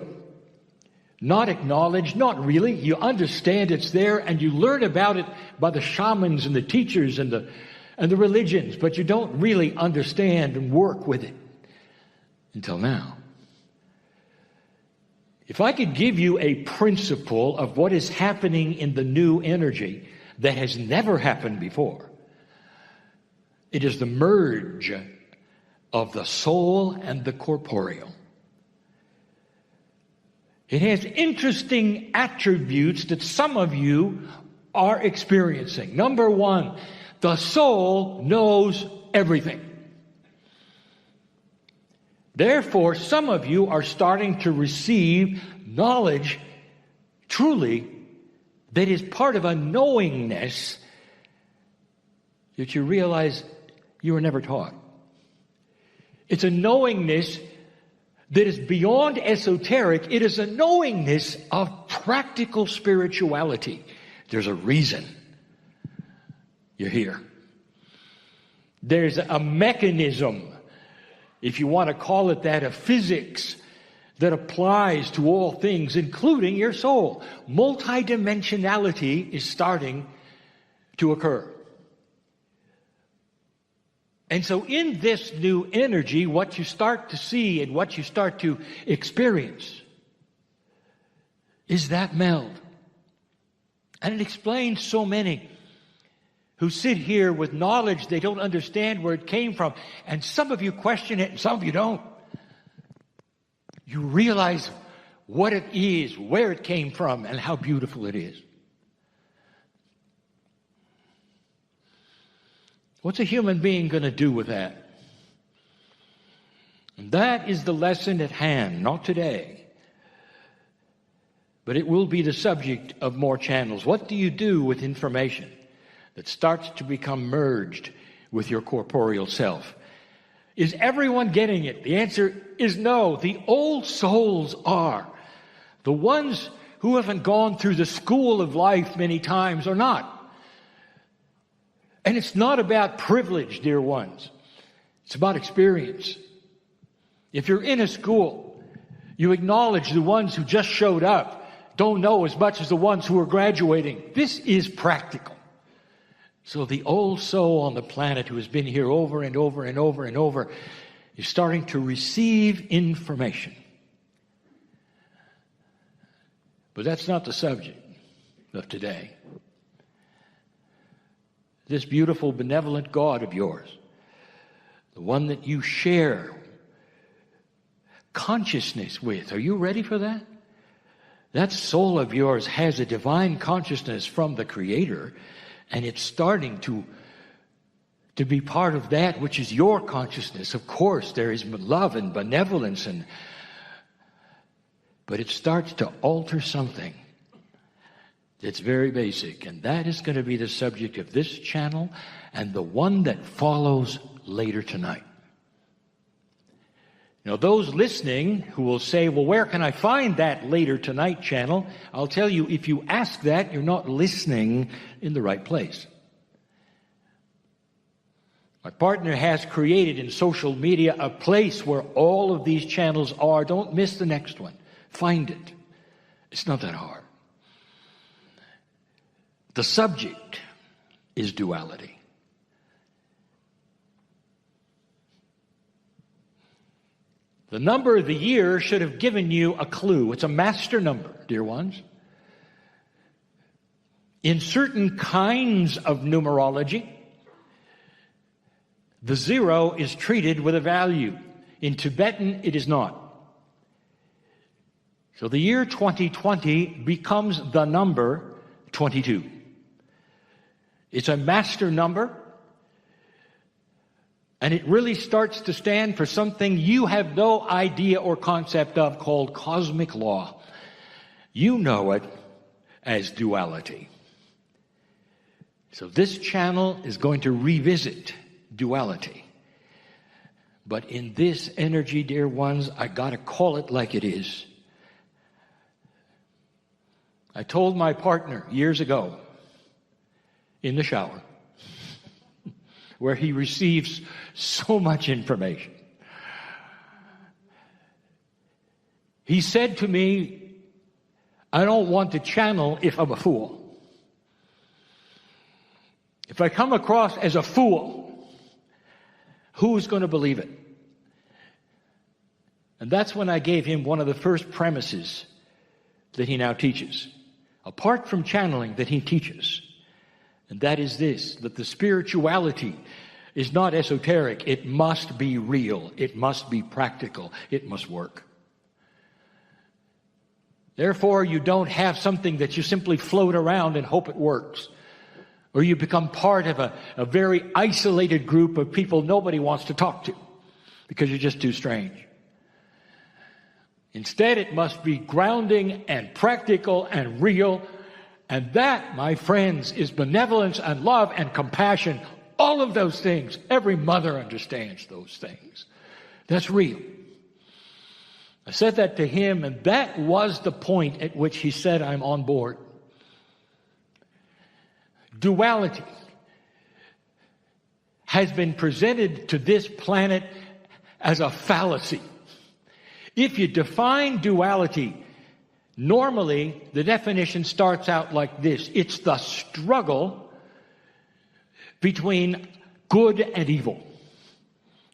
not acknowledged, not really. You understand it's there, and you learn about it by the shamans and the teachers and the religions, but you don't really understand and work with it until now. If I could give you a principle of what is happening in the new energy that has never happened before, it is the merge of the soul and the corporeal. It has interesting attributes that some of you are experiencing. Number one, the soul knows everything. Therefore, some of you are starting to receive knowledge truly that is part of a knowingness that you realize you were never taught. It's a knowingness that is beyond esoteric. It is a knowingness of practical spirituality. There's a reason you're here. There's a mechanism, if you want to call it that, of physics that applies to all things, including your soul. Multidimensionality is starting to occur. And so in this new energy, what you start to see and what you start to experience is that meld. And it explains so many who sit here with knowledge they don't understand where it came from. And some of you question it and some of you don't. You realize what it is, where it came from, and how beautiful it is. What's a human being going to do with that? And that is the lesson at hand, not today. But it will be the subject of more channels. What do you do with information that starts to become merged with your corporeal self? Is everyone getting it? The answer is no. The old souls are. The ones who haven't gone through the school of life many times are not. And it's not about privilege, dear ones. It's about experience. If you're in a school, you acknowledge the ones who just showed up don't know as much as the ones who are graduating. This is practical. So the old soul on the planet who has been here over and over and over and over is starting to receive information. But that's not the subject of today. This beautiful, benevolent God of yours, the one that you share consciousness with. Are you ready for that? That soul of yours has a divine consciousness from the Creator, and it's starting to be part of that which is your consciousness. Of course, there is love and benevolence, but it starts to alter something It's very basic, and that is going to be the subject of this channel and the one that follows later tonight. Now, those listening who will say, well, where can I find that later tonight channel? I'll tell you, if you ask that, you're not listening in the right place. My partner has created in social media a place where all of these channels are. Don't miss the next one. Find it. It's not that hard. The subject is duality. The number of the year should have given you a clue. It's a master number, dear ones. In certain kinds of numerology, the 0 is treated with a value. In Tibetan, it is not. So the year 2020 becomes the number 22. It's a master number. And it really starts to stand for something you have no idea or concept of, called cosmic law. You know it as duality. So this channel is going to revisit duality. But in this energy, dear ones, I got to call it like it is. I told my partner years ago in the shower, where he receives so much information. He said to me, I don't want to channel if I'm a fool. If I come across as a fool, who's going to believe it? And that's when I gave him one of the first premises that he now teaches, apart from channeling, that he teaches. And that is this, that the spirituality is not esoteric. It must be real. It must be practical. It must work. Therefore, you don't have something that you simply float around and hope it works. Or you become part of a very isolated group of people nobody wants to talk to because you're just too strange. Instead, it must be grounding and practical and real. And that, my friends, is benevolence and love and compassion. All of those things. Every mother understands those things. That's real. I said that to him, and that was the point at which he said, I'm on board. Duality has been presented to this planet as a fallacy. If you define duality, normally the definition starts out like this. It's the struggle between good and evil.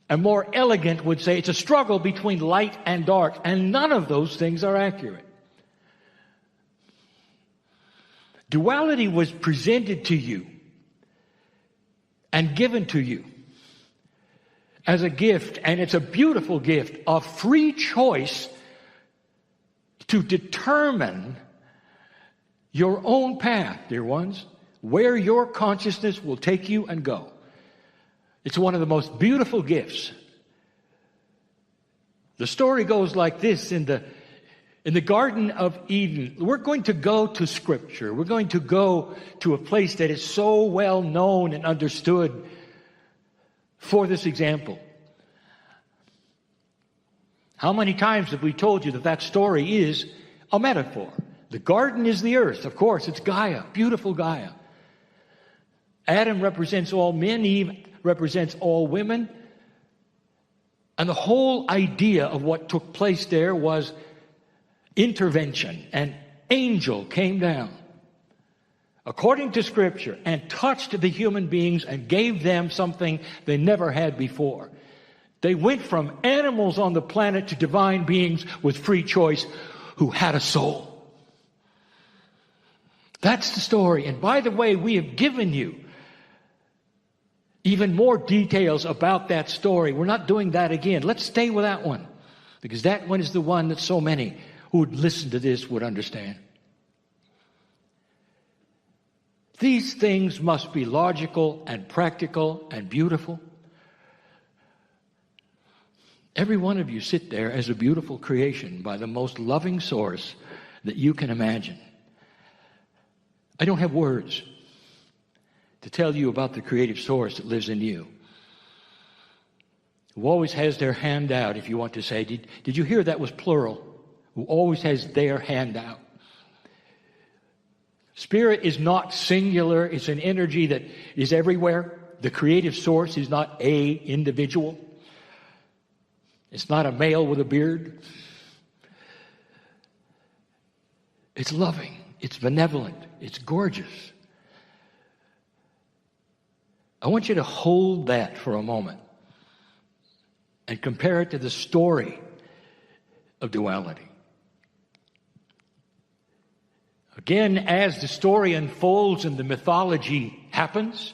A more elegant would say it's a struggle between light and dark, and none of those things are accurate. Duality was presented to you and given to you as a gift, and it's a beautiful gift of free choice to determine your own path, dear ones, where your consciousness will take you and go. It's one of the most beautiful gifts. The story goes like this in the Garden of Eden. We're going to go to Scripture. We're going to go to a place that is so well known and understood for this example. How many times have we told you that that story is a metaphor? The garden is the earth. Of course, it's Gaia, beautiful Gaia. Adam represents all men. Eve represents all women. And the whole idea of what took place there was intervention. An angel came down, according to Scripture, and touched the human beings and gave them something they never had before. They went from animals on the planet to divine beings with free choice who had a soul. That's the story. And by the way, we have given you even more details about that story. We're not doing that again. Let's stay with that one, because that one is the one that so many who would listen to this would understand. These things must be logical and practical and beautiful. Every one of you sit there as a beautiful creation by the most loving source that you can imagine. I don't have words to tell you about the creative source that lives in you, who always has their hand out, if you want to say. Did you hear that was plural? Who always has their hand out. Spirit is not singular. It's an energy that is everywhere. The creative source is not a individual. It's not a male with a beard. It's loving. It's benevolent. It's gorgeous. I want you to hold that for a moment and compare it to the story of duality. Again, as the story unfolds and the mythology happens,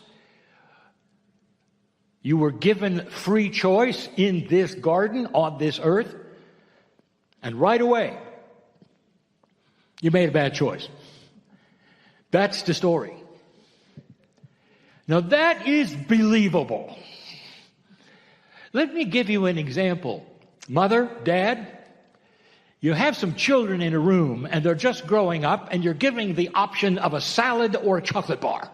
you were given free choice in this garden on this earth, and right away, you made a bad choice. That's the story. Now that is believable. Let me give you an example. Mother, Dad, you have some children in a room and they're just growing up and you're giving the option of a salad or a chocolate bar.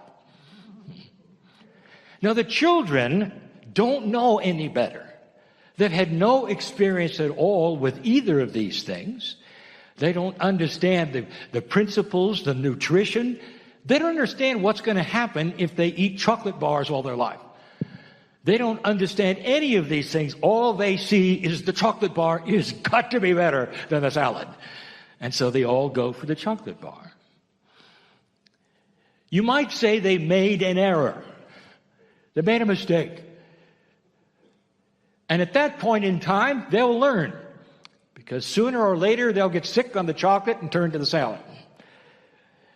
Now the children don't know any better. They've had no experience at all with either of these things. They don't understand the principles, the nutrition. They don't understand what's going to happen if they eat chocolate bars all their life. They don't understand any of these things. All they see is the chocolate bar is got to be better than the salad. And so they all go for the chocolate bar. You might say they made an error. They made a mistake. And at that point in time, they'll learn. Because sooner or later, they'll get sick on the chocolate and turn to the salad.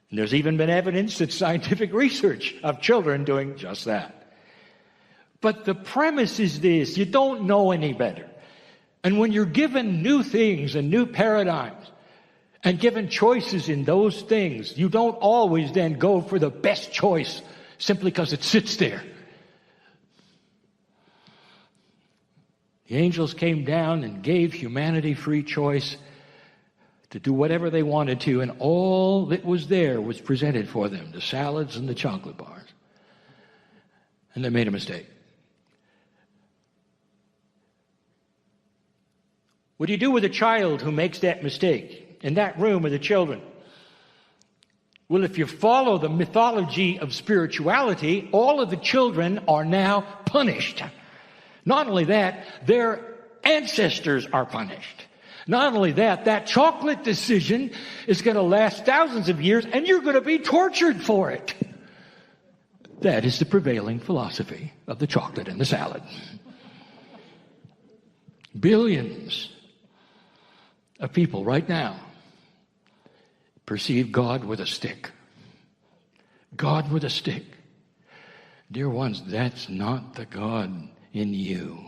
And there's even been evidence in scientific research of children doing just that. But the premise is this: you don't know any better. And when you're given new things and new paradigms and given choices in those things, you don't always then go for the best choice simply because it sits there. The angels came down and gave humanity free choice to do whatever they wanted to, and all that was there was presented for them, the salads and the chocolate bars. And they made a mistake. What do you do with a child who makes that mistake? In that room with the children? Well, if you follow the mythology of spirituality, all of the children are now punished. Not only that, their ancestors are punished. Not only that, that chocolate decision is going to last thousands of years and you're going to be tortured for it. That is the prevailing philosophy of the chocolate and the salad. Billions of people right now perceive God with a stick. God with a stick. Dear ones, that's not the God in you.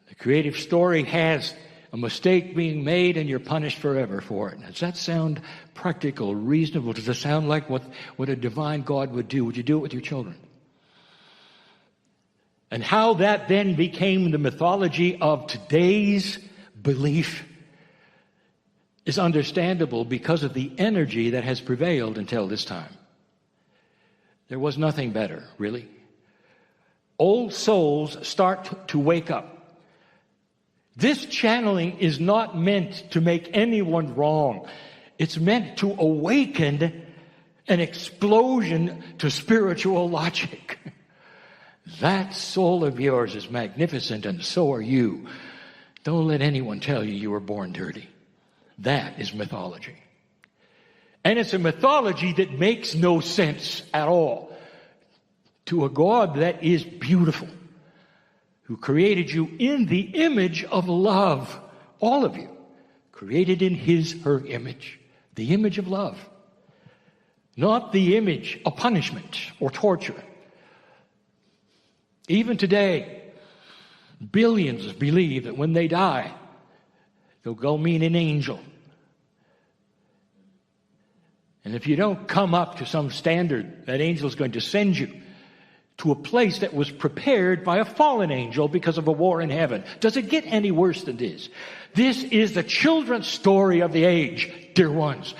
The creative story has a mistake being made and you're punished forever for it. Does that sound practical, reasonable? Does it sound like what a divine God would do? Would you do it with your children? And how that then became the mythology of today's belief is understandable because of the energy that has prevailed until this time. There was nothing better, really. Old souls start to wake up. This channeling is not meant to make anyone wrong. It's meant to awaken an explosion to spiritual logic. That soul of yours is magnificent, and so are you. Don't let anyone tell you you were born dirty. That is mythology. And it's a mythology that makes no sense at all to a God that is beautiful, who created you in the image of love. All of you, created in her image, the image of love, not the image of punishment or torture. Even today, billions believe that when they die, they'll go meet an angel. And if you don't come up to some standard, that angel is going to send you to a place that was prepared by a fallen angel because of a war in heaven. Does it get any worse than this? This is the children's story of the age, dear ones.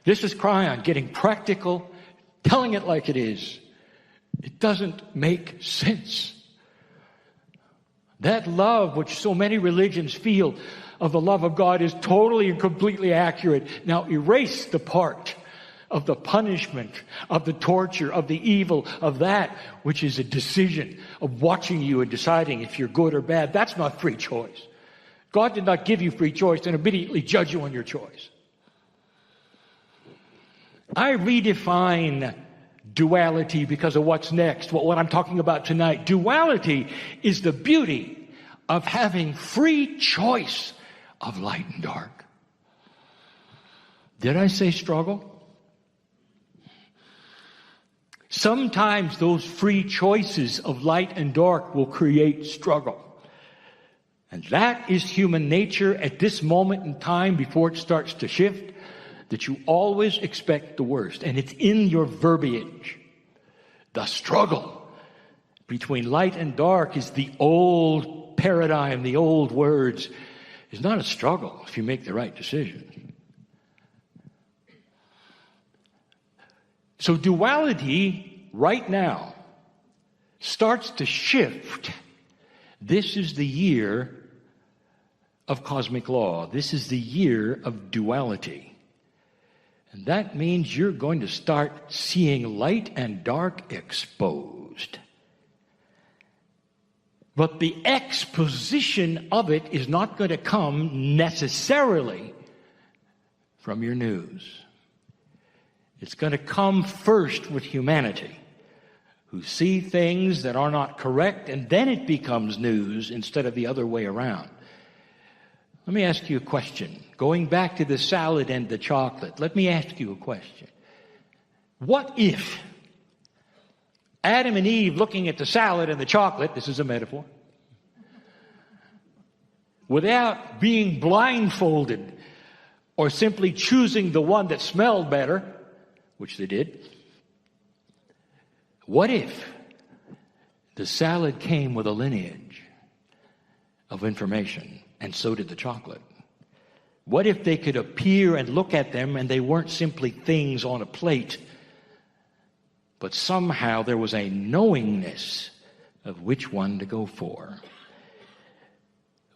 This is Kryon getting practical, telling it like it is. It doesn't make sense. That love which so many religions feel of the love of God is totally and completely accurate. Now erase the part of the punishment, of the torture, of the evil, of that which is a decision of watching you and deciding if you're good or bad. That's not free choice. God did not give you free choice and immediately judge you on your choice. I redefine duality because of what's next, what I'm talking about tonight. Duality is the beauty of having free choice of light and dark. Did I say struggle? Sometimes those free choices of light and dark will create struggle. And that is human nature at this moment in time before it starts to shift, that you always expect the worst. And it's in your verbiage. The struggle between light and dark is the old paradigm, the old words. It's not a struggle if you make the right decision. So duality right now starts to shift. This is the year of cosmic law. This is the year of duality. And that means you're going to start seeing light and dark exposed. But the exposition of it is not going to come necessarily from your news. It's going to come first with humanity, who see things that are not correct, and then it becomes news instead of the other way around. Let me ask you a question. Going back to the salad and the chocolate, let me ask you a question. What if Adam and Eve looking at the salad and the chocolate, this is a metaphor, without being blindfolded or simply choosing the one that smelled better, which they did, what if the salad came with a lineage of information, and so did the chocolate? What if they could appear and look at them and they weren't simply things on a plate, but somehow there was a knowingness of which one to go for?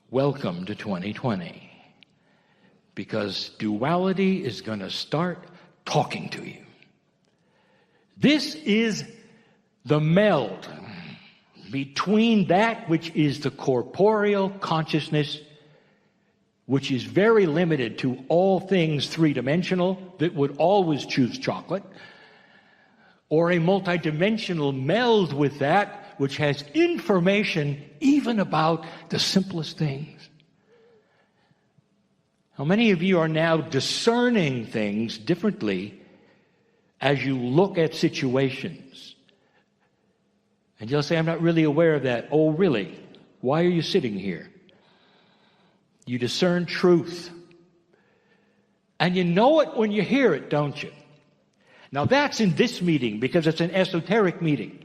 Welcome to 2020, because duality is going to start talking to you. This is the meld between that which is the corporeal consciousness, which is very limited to all things three-dimensional, that would always choose chocolate, or a multidimensional meld with that which has information even about the simplest things. How many of you are now discerning things differently as you look at situations? And you'll say, I'm not really aware of that. Oh, really? Why are you sitting here? You discern truth. And you know it when you hear it, don't you? Now that's in this meeting because it's an esoteric meeting.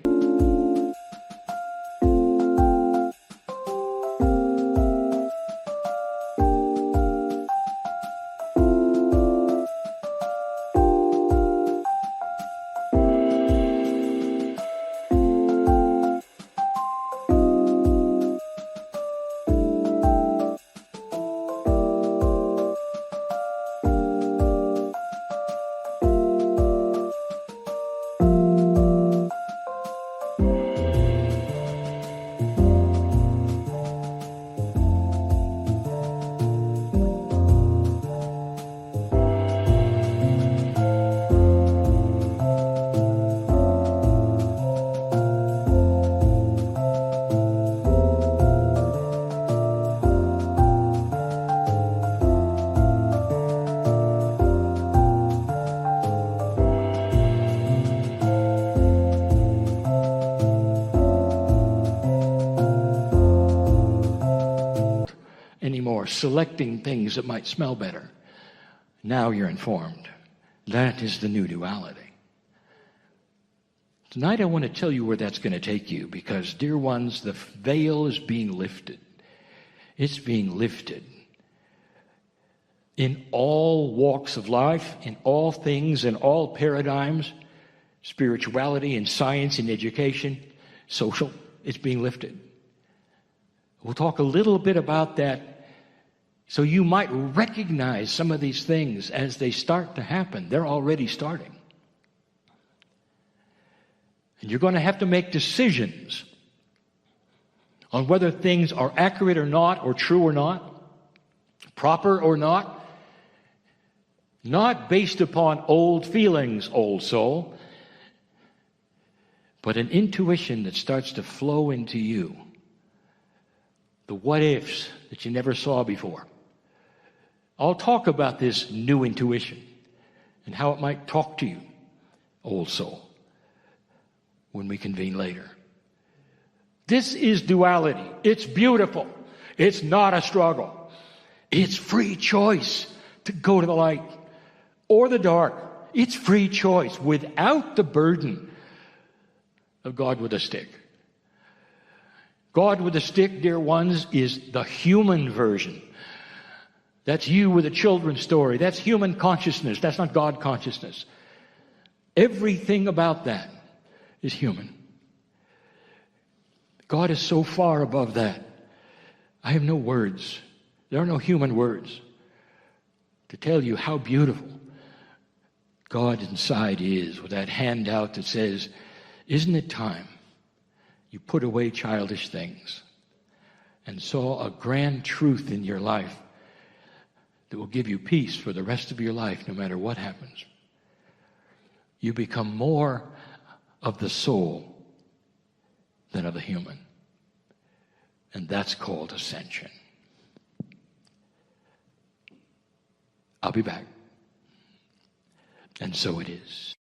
Selecting things that might smell better. Now you're informed. That is the new duality. Tonight I want to tell you where that's going to take you, because, dear ones, the veil is being lifted. It's being lifted. in all walks of life, in all things, in all paradigms, spirituality and science and education, social, it's being lifted. We'll talk a little bit about that so you might recognize some of these things as they start to happen. They're already starting. And you're going to have to make decisions on whether things are accurate or not, or true or not, proper or not based upon old feelings, old soul, but an intuition that starts to flow into you. The what-ifs that you never saw before. I'll talk about this new intuition and how it might talk to you, old soul, when we convene later. This is duality. It's beautiful. It's not a struggle. It's free choice to go to the light or the dark. It's free choice without the burden of God with a stick. God with a stick, dear ones, is the human version. That's you with a children's story. That's human consciousness. That's not God consciousness. Everything about that is human. God is so far above that. I have no words. There are no human words to tell you how beautiful God inside is, with that handout that says, isn't it time you put away childish things and saw a grand truth in your life that will give you peace for the rest of your life no matter what happens. You become more of the soul than of the human. And that's called ascension. I'll be back. And so it is.